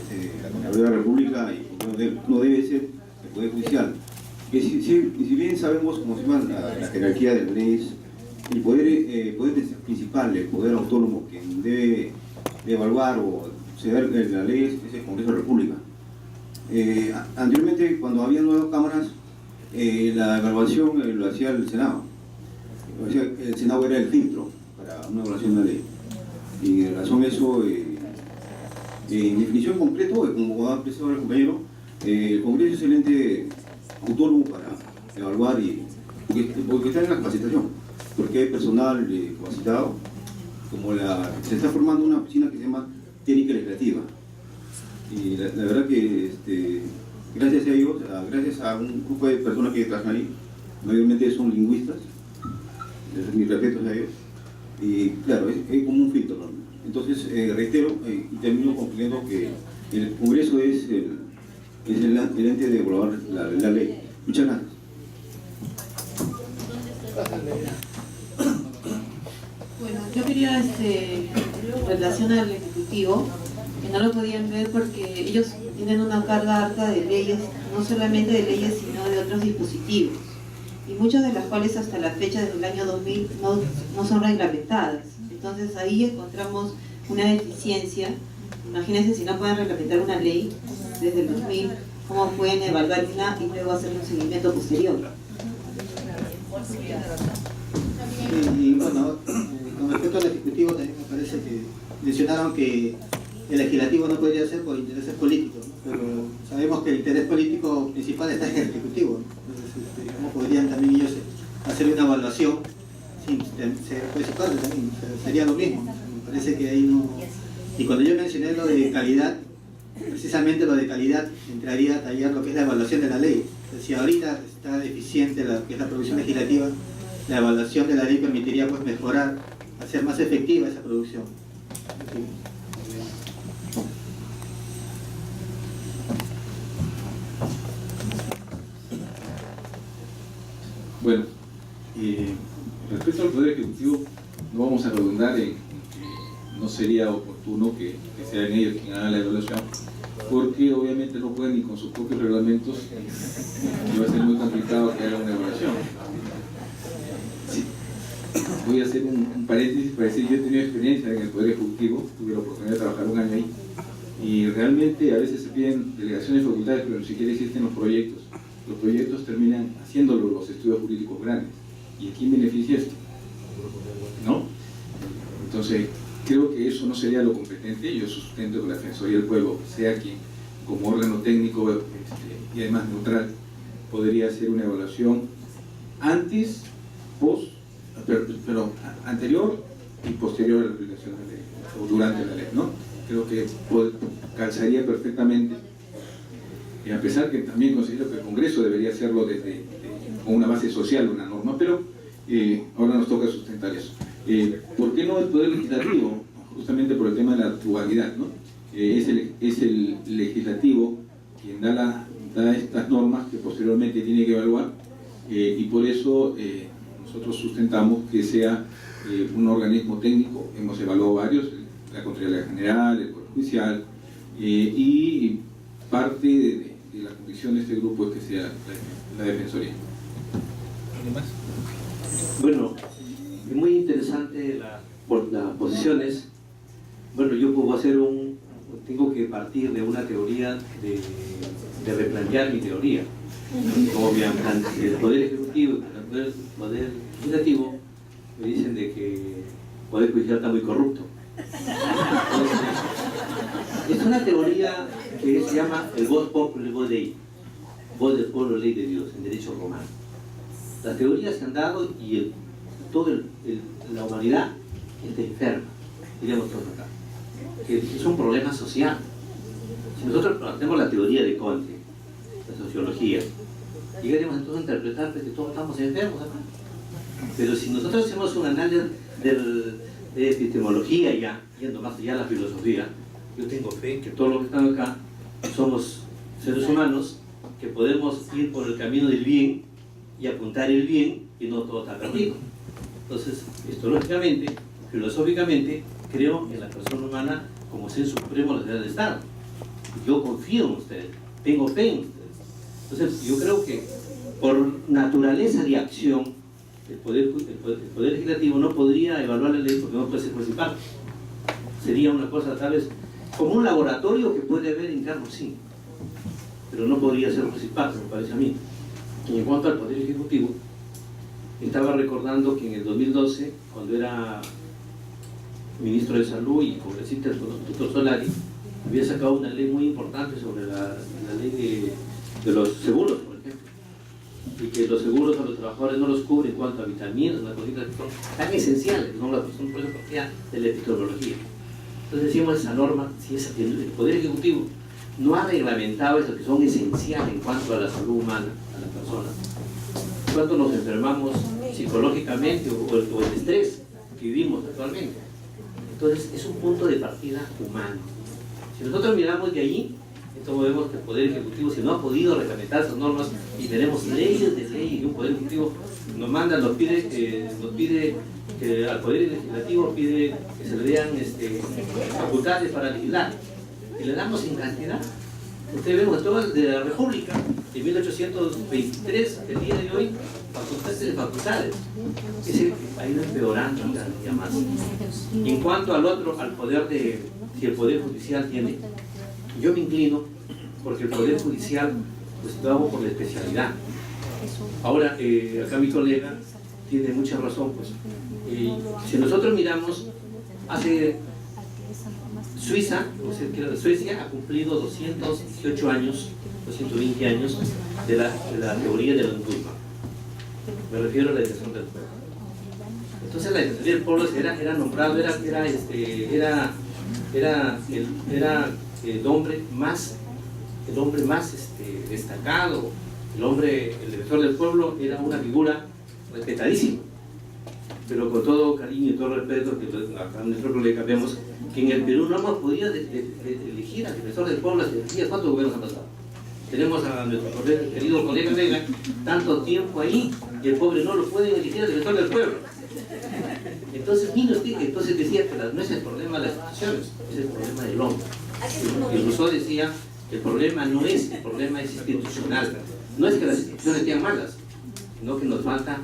la República y por qué no debe ser el Poder Judicial. Que si bien sabemos cómo se llama la jerarquía de las leyes, el poder principal, el poder autónomo que debe evaluar o ceder la ley es el Congreso de la República. Anteriormente, cuando había nuevas cámaras, la evaluación lo hacía el Senado. El Senado era el filtro para una evaluación de la ley. Y en razón de eso, en definición concreto, como ha expresado el compañero, el Congreso es el ente autónomo para evaluar porque está en la capacitación, porque hay personal capacitado, como se está formando una oficina que se llama técnica legislativa. Y la verdad que gracias a ellos, gracias a un grupo de personas que trabajan ahí, mayormente son lingüistas, mis respetos a ellos, y claro, es como un filtro, ¿no? Entonces, reitero y termino concluyendo que el Congreso es el ente de evaluar la ley. Muchas gracias. Bueno, yo quería en relación al Ejecutivo, que no lo podían ver porque ellos tienen una carga harta de leyes, no solamente de leyes, sino de otros dispositivos, y muchas de las cuales hasta la fecha, desde el año 2000, no son reglamentadas. Entonces ahí encontramos una deficiencia. Imagínense si no pueden reglamentar una ley desde el 2000, cómo pueden evaluarla y luego hacer un seguimiento posterior. Y bueno, con respecto al Ejecutivo también me parece que mencionaron que el legislativo no podría ser por intereses políticos, ¿no? Pero sabemos que el interés político principal está en el Ejecutivo, ¿no? Entonces, ¿cómo podrían también ellos hacer una evaluación? Sí, puede ser parte también, sería lo mismo. Me parece que ahí no... Y cuando yo mencioné lo de calidad, precisamente lo de calidad entraría a tallar lo que es la evaluación de la ley. Entonces, si ahorita está deficiente lo que es la producción legislativa, la evaluación de la ley permitiría pues mejorar, hacer más efectiva esa producción. ¿Sí? Bueno, respecto al Poder Ejecutivo, no vamos a redundar en que no sería oportuno que sean ellos quienes hagan la evaluación, porque obviamente no pueden ni con sus propios reglamentos, y va a ser muy complicado que hagan una evaluación. Sí. Voy a hacer un paréntesis para decir, yo he tenido experiencia en el Poder Ejecutivo, tuve la oportunidad de trabajar un año ahí, y realmente a veces se piden delegaciones de facultades, pero ni siquiera existen los proyectos. Los proyectos terminan haciéndolo los estudios jurídicos grandes. ¿Y a quién beneficia esto? ¿No? Entonces, creo que eso no sería lo competente. Yo sustento que la Defensoría del Pueblo sea quien, como órgano técnico y además neutral, podría hacer una evaluación antes, anterior y posterior a la aplicación de la ley, o durante la ley, ¿no? Creo que calzaría perfectamente. Y a pesar que también considero que el Congreso debería hacerlo con una base social, una norma, pero ahora nos toca sustentar eso. ¿Por qué no el Poder Legislativo? Justamente por el tema de la dualidad, ¿no? Es el Legislativo quien da estas normas que posteriormente tiene que evaluar, y por eso nosotros sustentamos que sea un organismo técnico. Hemos evaluado varios, la Contraloría General, el Poder Judicial, y parte de la condición de este grupo es que sea la Defensoría. ¿Alguien más? Bueno, es muy interesante las posiciones. Bueno, yo tengo que partir de una teoría de replantear mi teoría. Obviamente, el Poder Ejecutivo, poder legislativo, me dicen de que el Poder Judicial está muy corrupto. Entonces, es una teoría que se llama el voz populi, voz Dei, voz del pueblo, ley de Dios, en derecho romano. Las teorías se han dado y la humanidad está enferma, diríamos todos acá, que es un problema social. Si nosotros tenemos la teoría de Conte, la sociología, llegaríamos entonces a interpretar que todos estamos enfermos acá. Pero si nosotros hacemos un análisis de epistemología, ya yendo más allá de la filosofía, yo tengo fe que todos los que están acá somos seres humanos que podemos ir por el camino del bien y apuntar el bien, y no todo está perdido. Entonces, histológicamente, filosóficamente, creo en la persona humana como ser supremo del Estado. Yo confío en ustedes, tengo fe en ustedes. Entonces, yo creo que por naturaleza de acción, el poder legislativo no podría evaluar la ley porque no puede ser juez y parte. Sería una cosa tal vez como un laboratorio que puede haber interno, sí, pero no podría ser juez y parte, me parece a mí. Y en cuanto al Poder Ejecutivo, estaba recordando que en el 2012, cuando era ministro de Salud y congresista el doctor Solari, había sacado una ley muy importante sobre la ley de los seguros, por ejemplo, y que los seguros a los trabajadores no los cubren en cuanto a vitaminas, unas cositas que son tan esenciales, no las son por eso de la epistemología. Entonces decimos esa norma, si el Poder Ejecutivo no ha reglamentado esas que son esenciales en cuanto a la salud humana, a las personas, cuánto nos enfermamos psicológicamente o el estrés que vivimos actualmente. Entonces es un punto de partida humano. Si nosotros miramos de allí, entonces vemos que el Poder Ejecutivo, si no ha podido reglamentar esas normas y tenemos leyes de ley y un Poder Ejecutivo nos pide que al Poder Legislativo pide que se le den facultades para legislar y le damos en cantidad. Ustedes ven que todo de la República de 1823, el día de hoy, facultades. Es decir, ha ido empeorando cada día más. Y en cuanto al otro, al poder si el Poder Judicial tiene, yo me inclino porque el Poder Judicial pues lo hago por la especialidad. Ahora, acá mi colega tiene mucha razón, pues. Si nosotros miramos, hace Suiza ha cumplido 218 años, 220 años de la teoría del Endullman. Me refiero a la defensa del pueblo. Entonces la defensa del pueblo era nombrado, era el hombre más destacado, el defensor del pueblo era una figura respetadísima. Pero con todo cariño y todo respeto, que a nuestro colega vemos que en el Perú no hemos podido elegir al defensor del pueblo hace días. ¿Cuántos gobiernos han pasado? Tenemos a nuestro querido colega Vega tanto tiempo ahí y el pobre no lo pueden elegir al defensor del pueblo. Entonces, entonces decía que no es el problema de las instituciones, es el problema del hombre. Y Rousseau decía que el problema es institucional. No es que las instituciones sean malas, sino que nos falta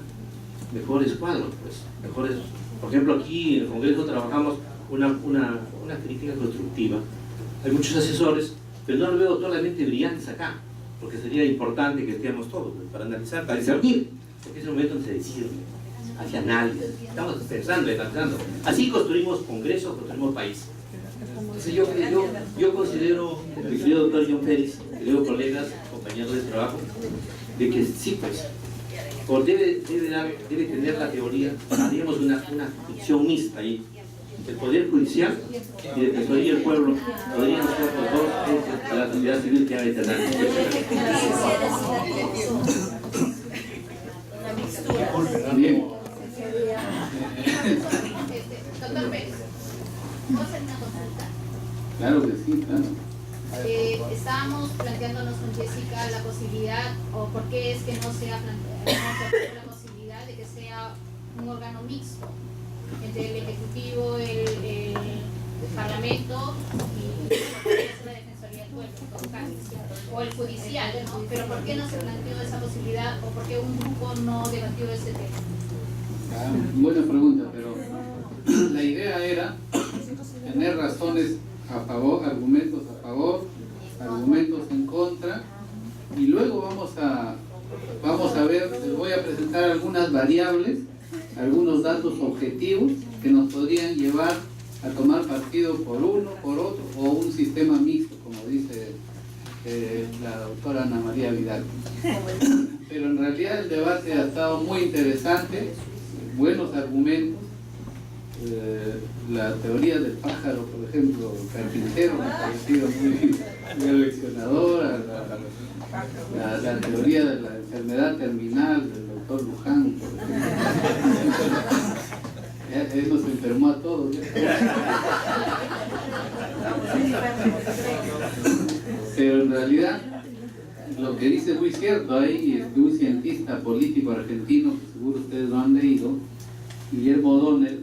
mejores cuadros, pues, mejores. Por ejemplo, aquí en el Congreso trabajamos una crítica constructiva. Hay muchos asesores, pero no lo veo totalmente brillantes acá, porque sería importante que estemos todos para analizar, para discernir, porque es el momento en que se decide, hace análisis, estamos pensando, analizando. Así construimos Congreso, construimos país. Entonces yo considero, mi querido doctor John Pérez, queridos colegas, compañeros de trabajo, de que sí, pues, debe tener la teoría, haríamos una función mixta ahí. El Poder Judicial y el Defensoría del Pueblo podrían ser los dos entes de la sociedad civil que hay detrás. Bien. Doctor Pérez, ¿puedo hacer una consulta? Claro que sí, claro. Estábamos planteándonos con Jessica la posibilidad, o por qué es que no se ha planteado la posibilidad de que sea un órgano mixto entre el Ejecutivo, el Parlamento y la Defensoría del Pueblo, en todo caso, o el Judicial, ¿no? Pero ¿por qué no se planteó esa posibilidad o por qué un grupo no debatió ese tema? Buena pregunta, pero la idea era tener razones a favor, argumentos a favor, argumentos en contra, y luego vamos a vamos a ver, les voy a presentar algunas variables, algunos datos objetivos que nos podrían llevar a tomar partido por uno, por otro, o un sistema mixto, como dice la doctora Ana María Vidal. Pero en realidad el debate ha estado muy interesante, buenos argumentos. La teoría del pájaro, por ejemplo, carpintero, me ha parecido muy aleccionadora. La teoría de la enfermedad terminal del doctor Luján, por ejemplo. Él nos enfermó a todos. Pero en realidad lo que dice es muy cierto. Hay un cientista político argentino, que seguro ustedes lo han leído, Guillermo O'Donnell,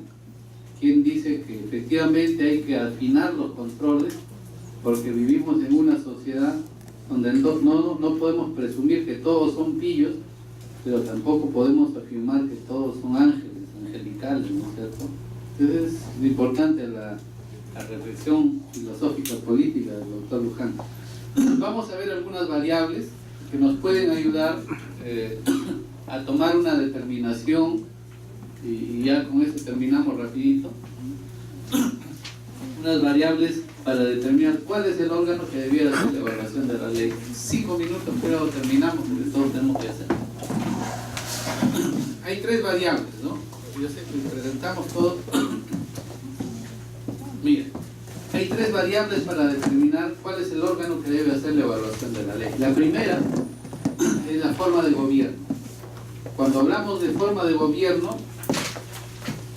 quien dice que efectivamente hay que afinar los controles porque vivimos en una sociedad donde no podemos presumir que todos son pillos, pero tampoco podemos afirmar que todos son ángeles, angelicales, ¿no es cierto? Entonces es importante la reflexión filosófica política del doctor Luján. Vamos a ver algunas variables que nos pueden ayudar a tomar una determinación, y ya con esto terminamos rapidito. Unas variables para determinar cuál es el órgano que debiera hacer la evaluación de la ley. 5 minutos, pero terminamos porque todos tenemos que hacer. Hay 3 variables, ¿no? Yo sé que presentamos todos. Miren, hay 3 variables para determinar cuál es el órgano que debe hacer la evaluación de la ley. La primera es la forma de gobierno. Cuando hablamos de forma de gobierno,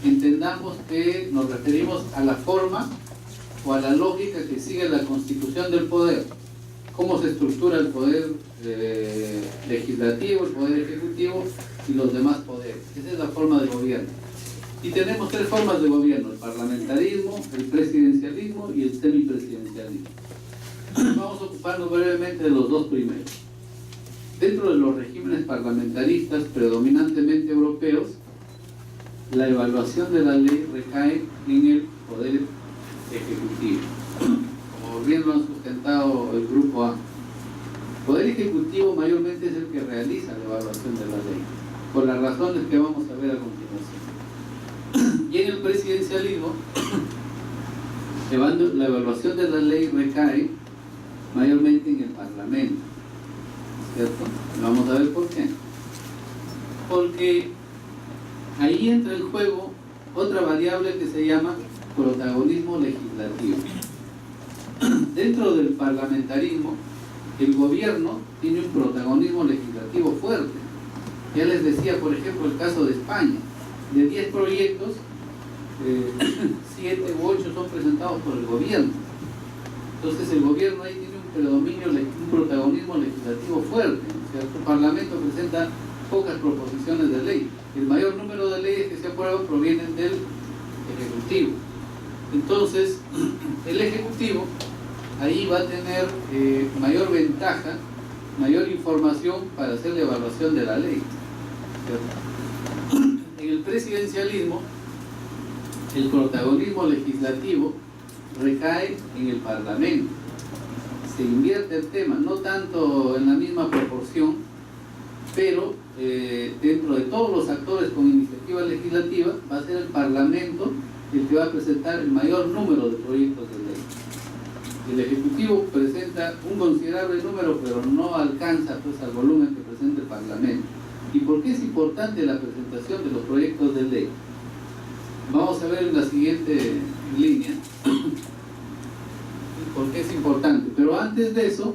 entendamos que nos referimos a la forma o a la lógica que sigue la constitución del poder. Cómo se estructura el poder legislativo, el poder ejecutivo y los demás poderes. Esa es la forma de gobierno. Y tenemos 3 formas de gobierno: el parlamentarismo, el presidencialismo y el semipresidencialismo. Vamos a ocuparnos brevemente de los 2 primeros. Dentro de los regímenes parlamentaristas predominantemente europeos, la evaluación de la ley recae en el poder ejecutivo, como bien lo han sustentado el grupo A. El poder ejecutivo mayormente es el que realiza la evaluación de la ley, por las razones que vamos a ver a continuación. Y en el presidencialismo, la evaluación de la ley recae mayormente en el Parlamento, ¿cierto? Vamos a ver por qué. Porque ahí entra en juego otra variable que se llama protagonismo legislativo. Dentro del parlamentarismo, el gobierno tiene un protagonismo legislativo fuerte. Ya les decía, por ejemplo, el caso de España. De 10 proyectos, 7 u 8 son presentados por el gobierno. Entonces el gobierno ahí tiene un protagonismo legislativo fuerte, ¿cierto? El Parlamento presenta pocas proposiciones de ley. El mayor número de leyes que se aprueban provienen del Ejecutivo. Entonces, el Ejecutivo ahí va a tener mayor ventaja, mayor información para hacer la evaluación de la ley, ¿cierto? En el presidencialismo, el protagonismo legislativo recae en el Parlamento. Se invierte el tema, no tanto en la misma proporción, pero dentro de todos los actores con iniciativa legislativa va a ser el Parlamento el que va a presentar el mayor número de proyectos de ley. El Ejecutivo presenta un considerable número, pero no alcanza pues al volumen que presenta el Parlamento. ¿Y por qué es importante la presentación de los proyectos de ley? Vamos a ver en la siguiente línea por qué es importante. Pero antes de eso,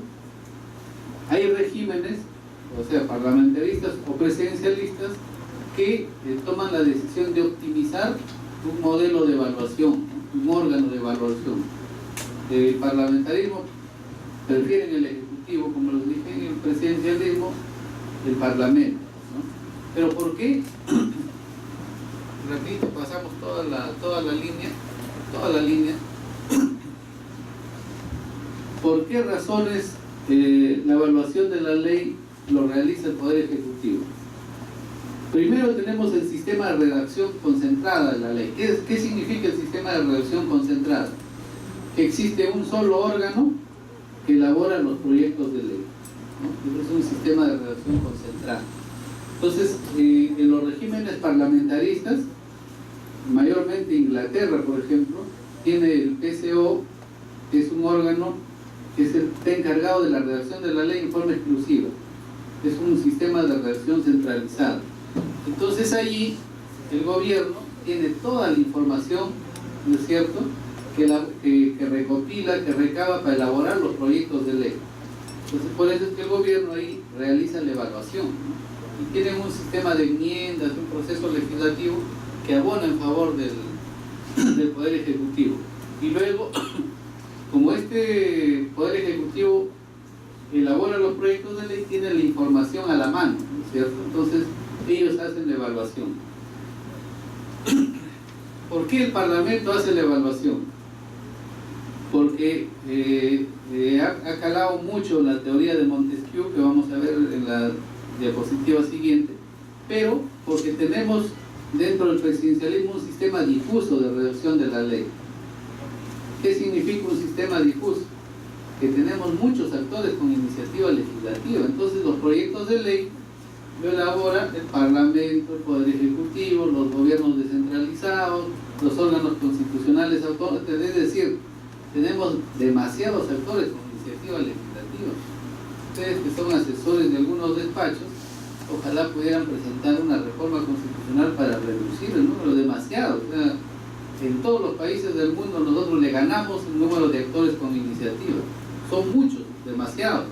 hay regímenes, o sea, parlamentaristas o presidencialistas, que toman la decisión de optimizar un modelo de evaluación, un órgano de evaluación. El parlamentarismo prefieren el Ejecutivo, como les dije, en el presidencialismo, el Parlamento, ¿no? Pero ¿por qué? Repito, pasamos toda la línea. ¿Por qué razones la evaluación de la ley lo realiza el Poder Ejecutivo? Primero tenemos el sistema de redacción concentrada de la ley. ¿Qué significa el sistema de redacción concentrada? Que existe un solo órgano que elabora los proyectos de ley. ¿no? Es un sistema de redacción concentrada. Entonces, en los regímenes parlamentaristas, mayormente Inglaterra, por ejemplo, tiene el PCO, que es un órgano que está encargado de la redacción de la ley en forma exclusiva. Es un sistema de redacción centralizado. Entonces allí el gobierno tiene toda la información, ¿no es cierto?, que recopila, que recaba para elaborar los proyectos de ley. Entonces por eso es que el gobierno ahí realiza la evaluación, ¿no? Y tienen un sistema de enmiendas, un proceso legislativo que abona en favor del Poder Ejecutivo. Y luego, como este Poder Ejecutivo elabora los proyectos de ley, tiene la información a la mano, ¿no es cierto? Entonces ellos hacen la evaluación. ¿Por qué el Parlamento hace la evaluación? Porque ha calado mucho la teoría de Montesquieu, que vamos a ver en la diapositiva siguiente, pero porque tenemos dentro del presidencialismo un sistema difuso de redacción de la ley. ¿Qué significa un sistema difuso? Que tenemos muchos actores con iniciativa legislativa. Entonces los proyectos de ley lo elabora el Parlamento, el Poder Ejecutivo, los gobiernos descentralizados, los órganos constitucionales autónomos. Es decir, tenemos demasiados actores con iniciativa legislativa. Ustedes que son asesores de algunos despachos, ojalá pudieran presentar una reforma constitucional para reducir el número, demasiado. O sea, en todos los países del mundo nosotros le ganamos el número de actores con iniciativa. Son muchos, demasiados.